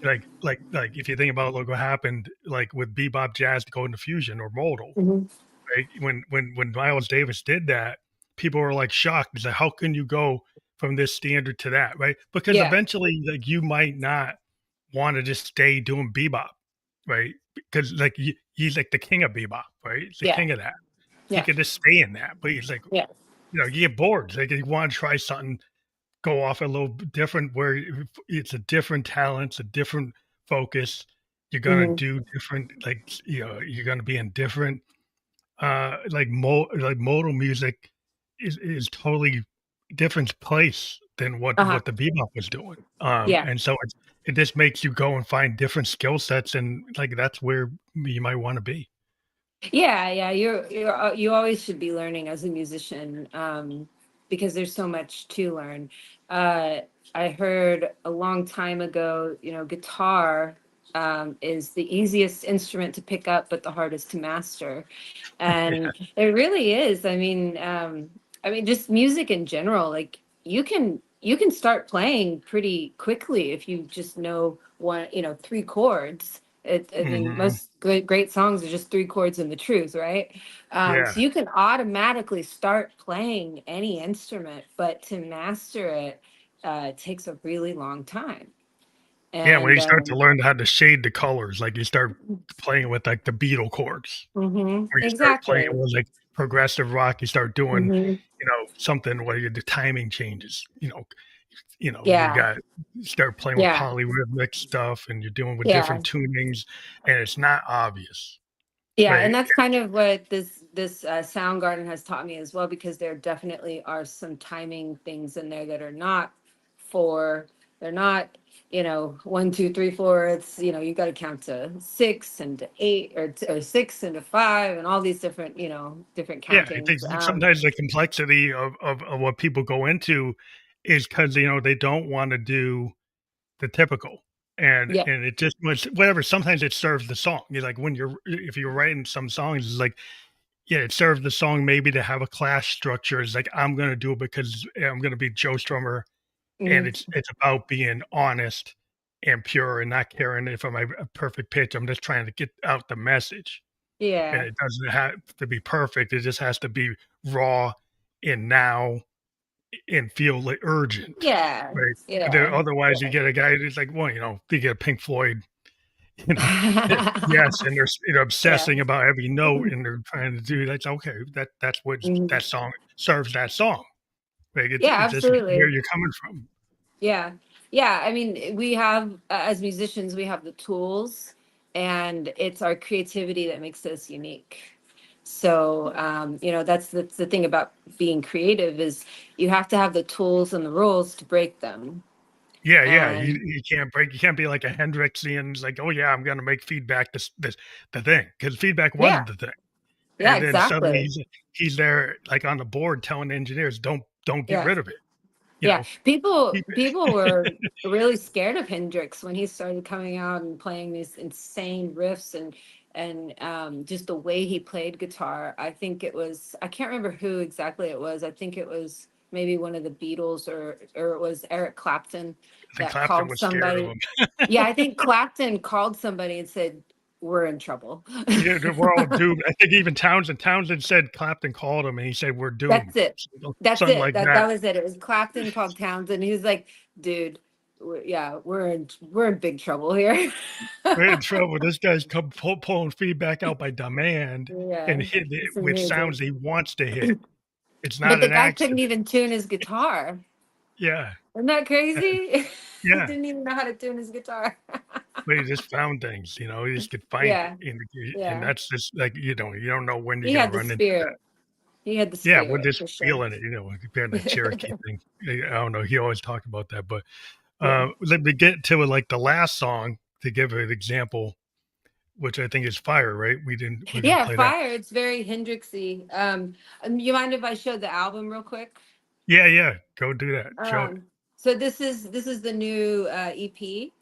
if you think about, like, what happened, like, with bebop jazz to go into fusion or modal, Mm-hmm. right? When Miles Davis did that, people were, like, shocked. It's like, "How can you go from this standard to that?" Right? Because Yeah. eventually, like, you might not wanna just stay doing bebop, right? Because, like, he's, like, the king of bebop, right? He's the Yeah. king of that. He Yeah. could just stay in that, but he's like, Yeah. you get bored. Like, you wanna try something, go off a little bit different where it's a different talent, it's a different focus. You're gonna Mm-hmm. do different, like, you're gonna be in different like modal music is totally different place than Uh-huh. what the bebop was doing. Yeah. And so it just makes you go and find different skill sets, and like that's where you might want to be. Yeah, yeah, you always should be learning as a musician, because there's so much to learn. Uh, I heard a long time ago, guitar is the easiest instrument to pick up, but the hardest to master, Yeah. and it really is. I mean, just music in general. Like you can start playing pretty quickly if you just know one, three chords. I mean, Hmm. most great songs are just three chords and the truth, right? Yeah. So you can automatically start playing any instrument, but to master it takes a really long time. Yeah. When And you start to learn how to shade the colors, like you start playing with like the Beatle chords, or you start playing exactly. with like progressive rock, you start doing, Hmm. something where the timing changes, you Yeah, got you start playing with yeah, polyrhythmic stuff and you're doing with yeah. different tunings and it's not obvious, Yeah, and right? that's kind of what this Soundgarden has taught me as well, because there definitely are some timing things in there that are not for They're not, 1, 2, 3, 4. It's, you got to count to 6 and to 8, or 6 and to 5, and all these different, different Yeah, I think countings. sometimes the complexity of what people go into is because they don't want to do the typical, and Yeah. it just was whatever. Sometimes it serves the song. You're like if you're writing some songs, it's like yeah, it serves the song maybe to have a clash structure. It's like I'm gonna do it because I'm gonna be Joe Strummer, and Mhm. it's about being honest and pure and not caring if I'm a perfect pitch. I'm just trying to get out the message. And Yeah. it doesn't have to be perfect. It just has to be raw and now and feel like urgent, Yeah. right? Yeah. Otherwise, you get a guy who's like, well, you get a Pink Floyd, you know, yes, and they're Yeah. obsessing about every note, and they're trying to do that's okay. That's what Mhm. that song serves that song. Like Yeah, it's just where absolutely. you're coming from. Yeah. Yeah. I mean, we have, as musicians, we have the tools, and it's our creativity that makes us unique. So, that's the thing about being creative is you have to have the tools and the rules to break them. Yeah, yeah. And You can't break. You can't be like a Hendrixian. It's like, oh yeah, I'm gonna make feedback this the thing because feedback was yeah, the thing. yeah, And then suddenly exactly. he's there, like, on the board telling the engineers, "Don't get Yeah. rid of it," you Yeah. know? People Keep people it. were really scared of Hendrix when he started coming out and playing these insane riffs, and just the way he played guitar. I think I can't remember who exactly it was. I think it was maybe one of the Beatles, or it was Eric Clapton I think that Clapton called was scared of somebody. him. Yeah, I think Clapton called somebody and said, "We're in trouble." Yeah, we're all doomed. I think even Townsend said Clapton called him, and he said, "We're That's doomed." it. That's Something it. like That that. was it. It was Clapton called Townsend. He was like, "Dude, we're in big trouble here." We're in trouble. This guy's pulling feedback out by demand and Yeah, hitting it it's with amazing. sounds he wants to hit. It's But not the an guy couldn't accident. even tune his guitar. Yeah. Isn't that crazy? He Yeah. didn't even know how to tune his guitar. But he just found things, he just could find it, Yeah, and yeah. that's just like, you don't know when you're He gonna had the run into that. spirit. He had the Yeah, we're spirit just for sure. feeling it, compared to that Cherokee thing. I don't know, he always talked about that, but, Yeah. let me get to, like, the last song to give an example, which I think is Fire, right? We're gonna Yeah, play that. Fire. It's very Hendrixy. You mind if I show the album real quick? Yeah, yeah, go do that, show it. Um, so this is the new EP.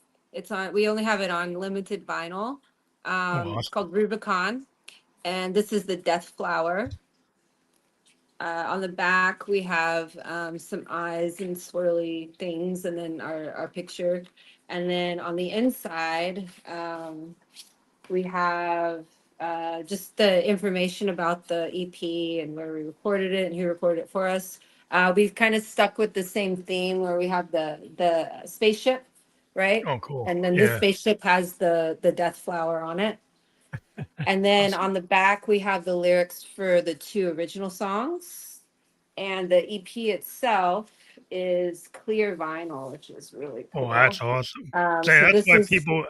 We only have it on limited vinyl. Oh, It's awesome. called Rubicon, and this is the Death Flower. On the back, we have some eyes and swirly things, and then our picture. And then on the inside, we have just the information about the EP and where we recorded it and who recorded it for us. We've kind of stuck with the same theme where we have the spaceship, right? Oh, cool. And then this Yeah, spaceship has the death flower on it. And then awesome. on the back, we have the lyrics for the two original songs. And the EP itself is clear vinyl, which is really Oh, cool. that's awesome. Say, So that's this why is, people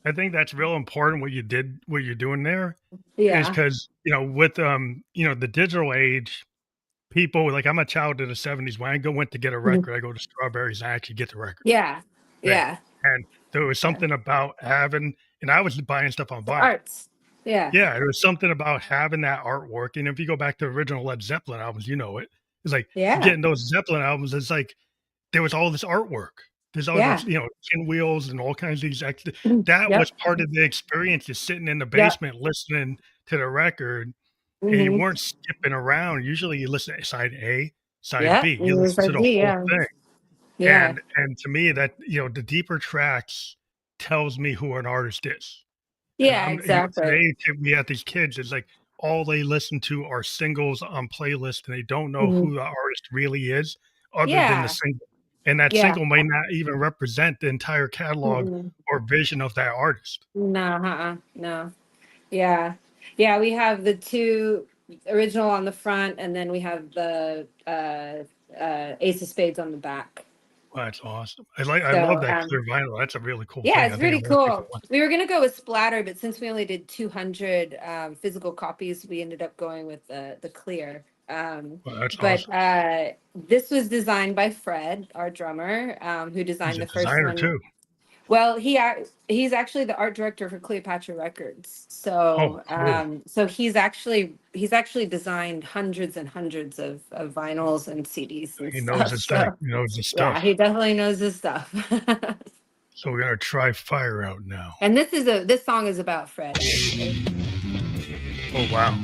I think that's real important what you're doing there is yeah, because with, the digital age, people like, I'm a child of the '70s. When I went to get a Mhm. record, I go to Strawberries, I actually get the record, Yeah, right? yeah, And there was yeah. something about having and I was buying stuff on The vinyl. arts. Yeah, Yeah, there was something about having that artwork, and if you go back to the original Led Zeppelin albums, you know it. It's like, yeah, getting those Zeppelin albums, it's like, there was all this artwork. There's all yeah. those, pinwheels and all kinds of these extra Mhm. that was Yep, part of the experience, just sitting in the yep. basement listening to the record, and you Hmm. weren't skipping around. Usually, you listen to side A, side Yep. B. You And it's listen to like, the whole yeah, thing, yeah, and to me, that, the deeper tracks tells me who an artist is. Because yeah, exactly. today we have these kids, it's like all they listen to are singles on playlists, and they don't know Hmm. who the artist really is other than the Yeah, single. And that yeah. single may not even represent the entire catalog Mm-mm. or vision of that artist. No, no. Yeah, yeah. We have the two original on the front, and then we have the Ace of Spades on the back. Well, that's awesome. I love So, that clear vinyl. That's a really cool yeah, thing. it's I think a really lot of people cool. want We were gonna go with splatter, but since we only did 200 physical copies, we ended up going with the clear. Well, that's But awesome. this was designed by Fred, our drummer, who He's designed a the first designer one. too. Well, he's actually the art director for Cleopatra Records. Oh, cool. So he's actually designed hundreds and hundreds of vinyls and CDs and He knows stuff. his thing. So He knows his yeah, stuff. he definitely knows his stuff. So we're gonna try Fire Out now. And this song is about Fred, actually. Oh wow.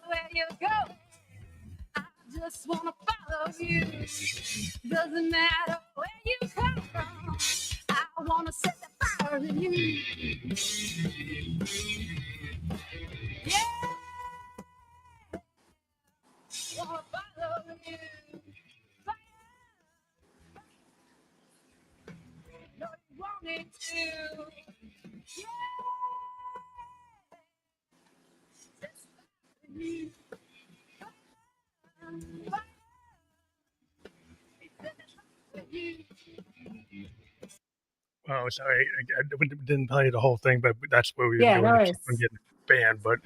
Where you go, I just wanna follow you. Doesn't matter where you come from, I wanna set the fire in you. Yeah, wanna follow you. Fire. No, you want it to. Yeah. Set the fire in you. Fire. Set the fire in you. Oh, sorry, I didn't play the whole thing, but that's what we were Yeah, no doing to keep on worries. getting banned. But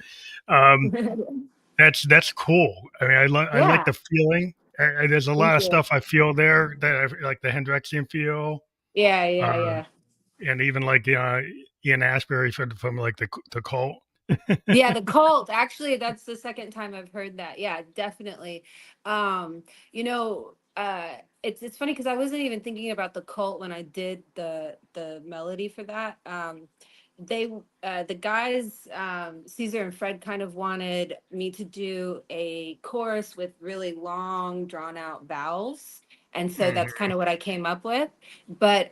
um, that's cool. I mean, I like Yeah, the feeling. There's a lot thank of you. stuff I feel there that I like the Hendrixian feel, Yeah, uh, yeah. and even like Ian Astbury from like the Cult. Yeah, the cult. Actually, that's the second time I've heard that. Yeah, definitely. Um, you know, it's funny because I wasn't even thinking about the cult when I did the melody for that. They the guys, Caesar and Fred, kind of wanted me to do a chorus with really long, drawn out vowels, and so Mhm. that's kind of what I came up with. But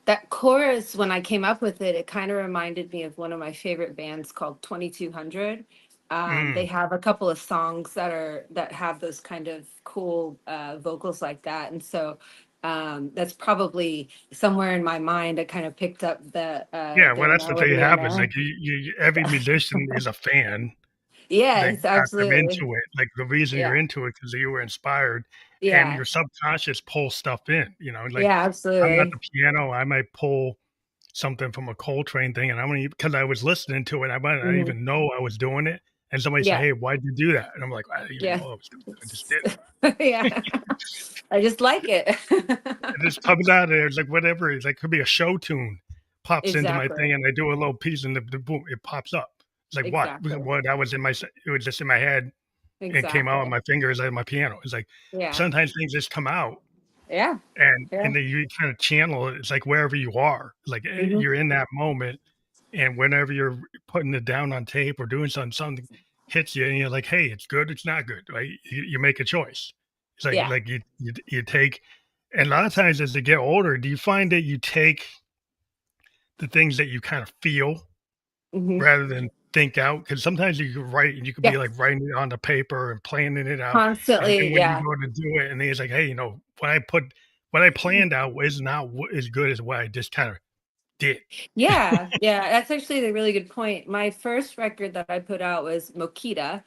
that chorus, when I came up with it, it kind of reminded me of one of my favorite bands called 2200. They Mm. have a couple of songs that have those kind of cool vocals like that, and so that's probably somewhere in my mind. I kind of picked up Yeah, well, their that's the thing you melody in have is there. like every musician is a fan. They Yes, got them absolutely. into it. Like the reason you're Yeah, into it because you were inspired, and yeah, your subconscious pulls stuff in. Like yeah, I'm at absolutely. the piano, I might pull something from a Coltrane thing, and I'm gonna because I was listening to it, I might not Hmm. even know I was doing it, and somebody say, Yeah, "Hey, why'd you do that?" And I'm like, "I didn't even yeah, know I was doing it. I just did it." yeah. I just like it. It just comes out of there. It's like whatever. It's like could be a show tune pops into my Exactly. thing, and I do a little piece, and the boom, it pops up. It's like what? Exactly. What? That was in my. It was just in my head. It came out on Exactly. my fingers at my piano. It's like Yeah. sometimes things just come out, Yeah. Yeah. and then you kind of channel it. It's like wherever you are, like Hmm. you're in that moment, and whenever you're putting it down on tape or doing something hits you, and you're like, hey, it's good, it's not good, right? You make a choice. It's Yeah. like you take, and a lot of times as you get older, do you find that you take the things that you kind of feel Hmm. rather than think out, because sometimes you can write and you could be Yes. like writing it on the paper and planning it out. And then Constantly. when you Yeah. go to do it, and then it's like, hey, what I planned out is not as good as what I just kind of did. Yeah. Yeah. That's actually a really good point. My first record that I put out was Mokita.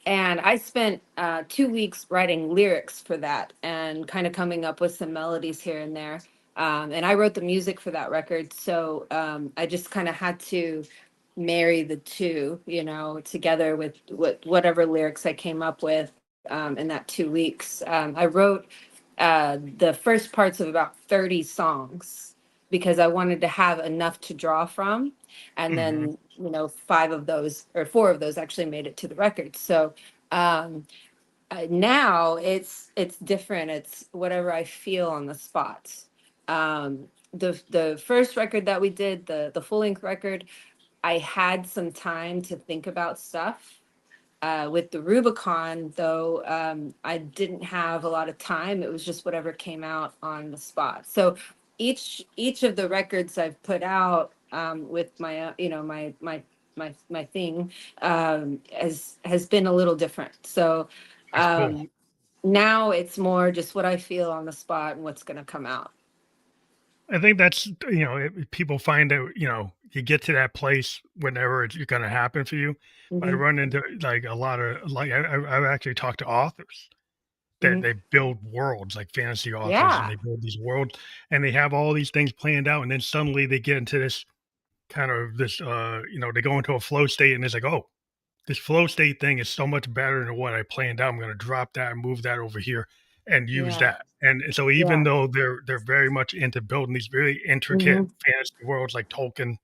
And I spent 2 weeks writing lyrics for that and kind of coming up with some melodies here and there. And I wrote the music for that record. So I just kind of had to marry the two, together with whatever lyrics I came up with in that 2 weeks. I wrote the first parts of about 30 songs because I wanted to have enough to draw from. And Mhm. then, five of those or four of those actually made it to the record. So um, now it's different. It's whatever I feel on the spot. The first record that we did, the full length record, I had some time to think about stuff. With the Rubicon, though, I didn't have a lot of time. It was just whatever came out on the spot. So each of the records I've put out with my my thing has been a little different. So That's cool. um, now it's more just what I feel on the spot and what's going to come out. I think that's people find out you get to that place whenever it's going to happen for you. I Mhm. run into like a lot of like I've actually talked to authors that Mhm. they build worlds, like fantasy authors, and Yeah. they build these worlds, and they have all these things planned out, and then suddenly they get into this kind of this, they go into a flow state, and it's like, oh, this flow state thing is so much better than what I planned out. I'm going to drop that and move that over here and use Yeah. that. And so even Yeah. though they're very much into building these very intricate Mhm. fantasy worlds like Tolkien,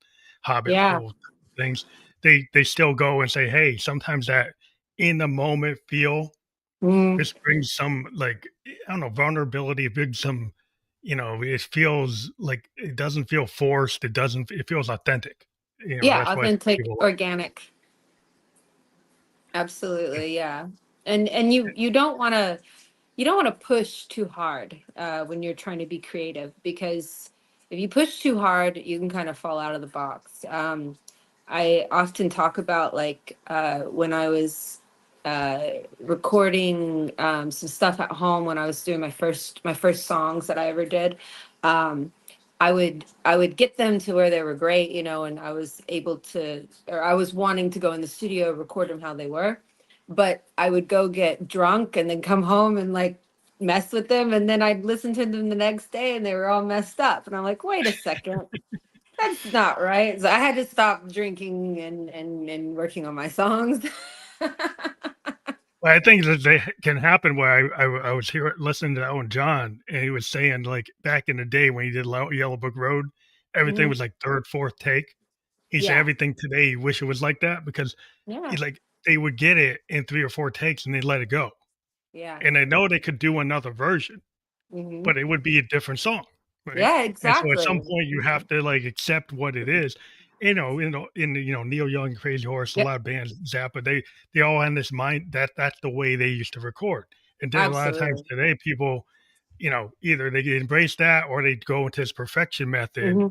Hobbit, Yeah. whole things, they still go and say, hey, sometimes that in the moment feel Mhm. this brings some like I don't know vulnerability, it brings some it feels like it doesn't feel forced. It feels authentic. Yeah, That's why authentic, people organic. Absolutely, yeah. And you don't want to push too hard when you're trying to be creative, because if you push too hard, you can kind of fall out of the box. I often talk about like when I was recording some stuff at home when I was doing my first songs that I ever did. Um, I would get them to where they were great, and I was able to, or I was wanting to go in the studio, record them how they were, but I would go get drunk and then come home and like mess with them, and then I'd listen to them the next day and they were all messed up, and I'm like, wait a second, that's not right. So I had to stop drinking and working on my songs. Well, I think that they can happen where I was here listening to Owen John, and he was saying like back in the day when he did Yellow Book Road, everything Mhm. was like third, fourth take. He said Yeah, everything today he wish it was like that because yeah, he's like they would get it in 3 or 4 takes and they let it go. yeah. And I know they could do another version, Hmm. but it would be a different song, right? Yeah, And so at some exactly. point you have to like accept what it is. Neil Young, Crazy Horse, a Yep, lot of bands, Zappa, they all had this mind that that's the way they used to record. And then a lot of times absolutely. today, people, either they embrace that or they go into this perfection method, Hmm.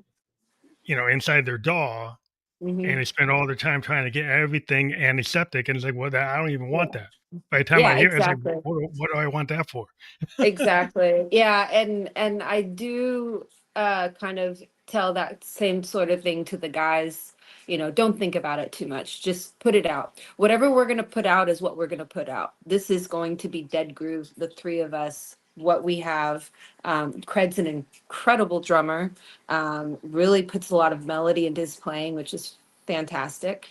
inside their DAW, Hmm. and they spend all their time trying to get everything antiseptic. And it's like, well, I don't even want Yeah, that. By the time I yeah, hear it, it's like, exactly. what do I want that for? Exactly. Yeah, and I do kind of tell that same sort of thing to the guys, don't think about it too much. Just put it out. Whatever we're going to put out is what we're going to put out. This is going to be Dead Groove, the three of us, what we have. Cred's an incredible drummer. Really puts a lot of melody into his playing, which is fantastic.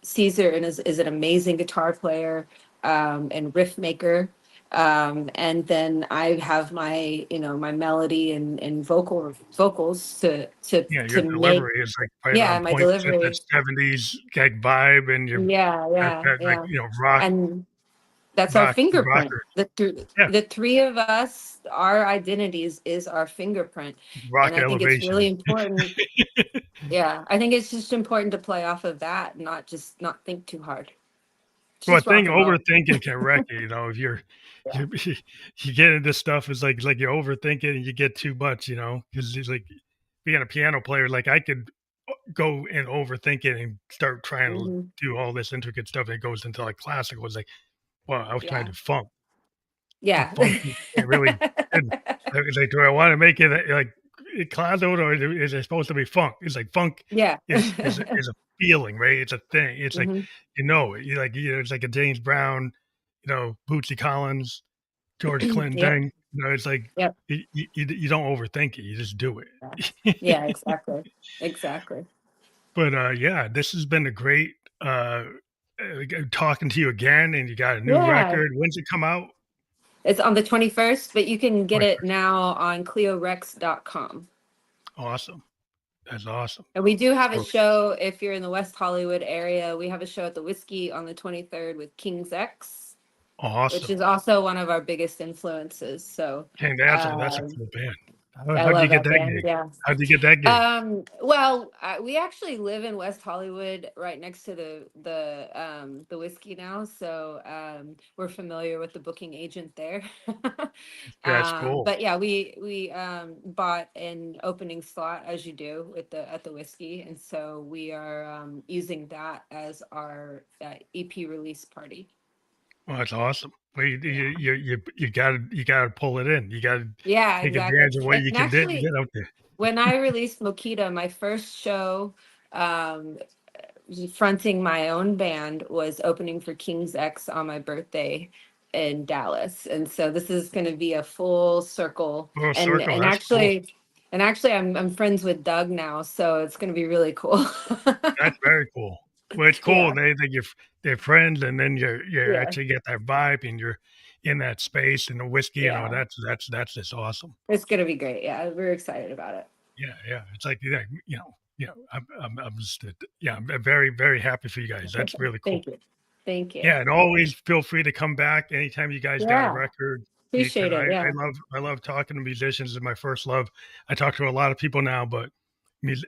Caesar is an amazing guitar player and riff maker. And then I have my melody and vocals Yeah, your to make. delivery is, like, right Yeah, on my point. It's got that delivery. 70s, like, vibe, and you've Yeah, got yeah, that, like, yeah. rock And that's our rock fingerprint. rocker. Yeah, The three of us, our identities is our fingerprint. And rock I think it's really elevation. important. Yeah, I think it's just important to play off of that, not think too hard. It's Well, I just rock think and roll. overthinking can wreck you, if Yeah. you you get into stuff, it's like you overthink it and you get too much, because it's like being a piano player, like, I could go and overthink it and start trying to Hmm. do all this intricate stuff, and it goes into, like, classical. It's like, well, I was trying Yeah. to funk. And Yeah. funk can't really and it's like, do I wanna make it, like, classical or is it supposed to be funk? It's like funk Yeah. is a feeling, right? It's a thing. It's like, Hmm. it's like a James Brown, Bootsy Collins, George Clinton Yep. thing. It's like Yep. you don't overthink it, you just do Yeah. Yeah, it. exactly. Exactly. But, yeah, this has been a great, talking to you again, and you got a new Yeah. record. When's it come out? It's on the 21st, but you can get it 21st. now on cleorex.com. Awesome. That's awesome. And we do have a So show if you're in the West Hollywood area. We have a show at the Whiskey on the 23rd with Kings X, which awesome. is also one of our biggest influences. So Hey, that's a um, cool band. I How'd you love get that that band. gig? Yeah. How'd you get that gig? Well, we actually live in West Hollywood, right next to the whiskey now, so we're familiar with the booking agent there. That's cool. But yeah, we bought an opening slot as you do with the at the whiskey, and so we are using that as our EP release party. Well, that's awesome. Well, Yeah. you gotta pull it in. You gotta Yeah, take exactly. advantage of what you And can get actually, out there. when I released Mokita, my first show, um, fronting my own band, was opening for King's X on my birthday in Dallas. And so this is going to be a full circle. Full And circle. That's cool. I'm friends with Doug now, so it's going to be really cool. That's very cool. Well, it's cool. Yeah. They're friends, and then you Yeah. actually get that vibe, and you're in that space, and the whiskey. Yeah. That's just awesome. It's going to be great. Yeah, we're excited about it. Yeah. It's like I'm just I'm very very happy for you guys. That's really cool. Thank you. Yeah, and always feel free to come back anytime you guys got a record. Appreciate it. Yeah. I love talking to musicians. It's my first love. I talk to a lot of people now, but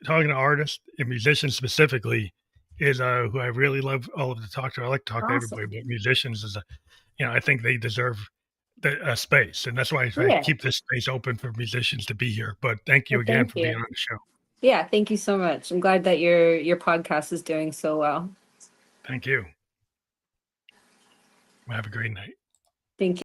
talking to artists and musicians specifically is who I really love all of to talk to. I like to talk to everybody, but musicians is I think they deserve a space, and that's why I keep this space open for musicians to be here. But thank you again for being on the show. Yeah, thank you so much. I'm glad that your podcast is doing so well. Thank you. Have a great night.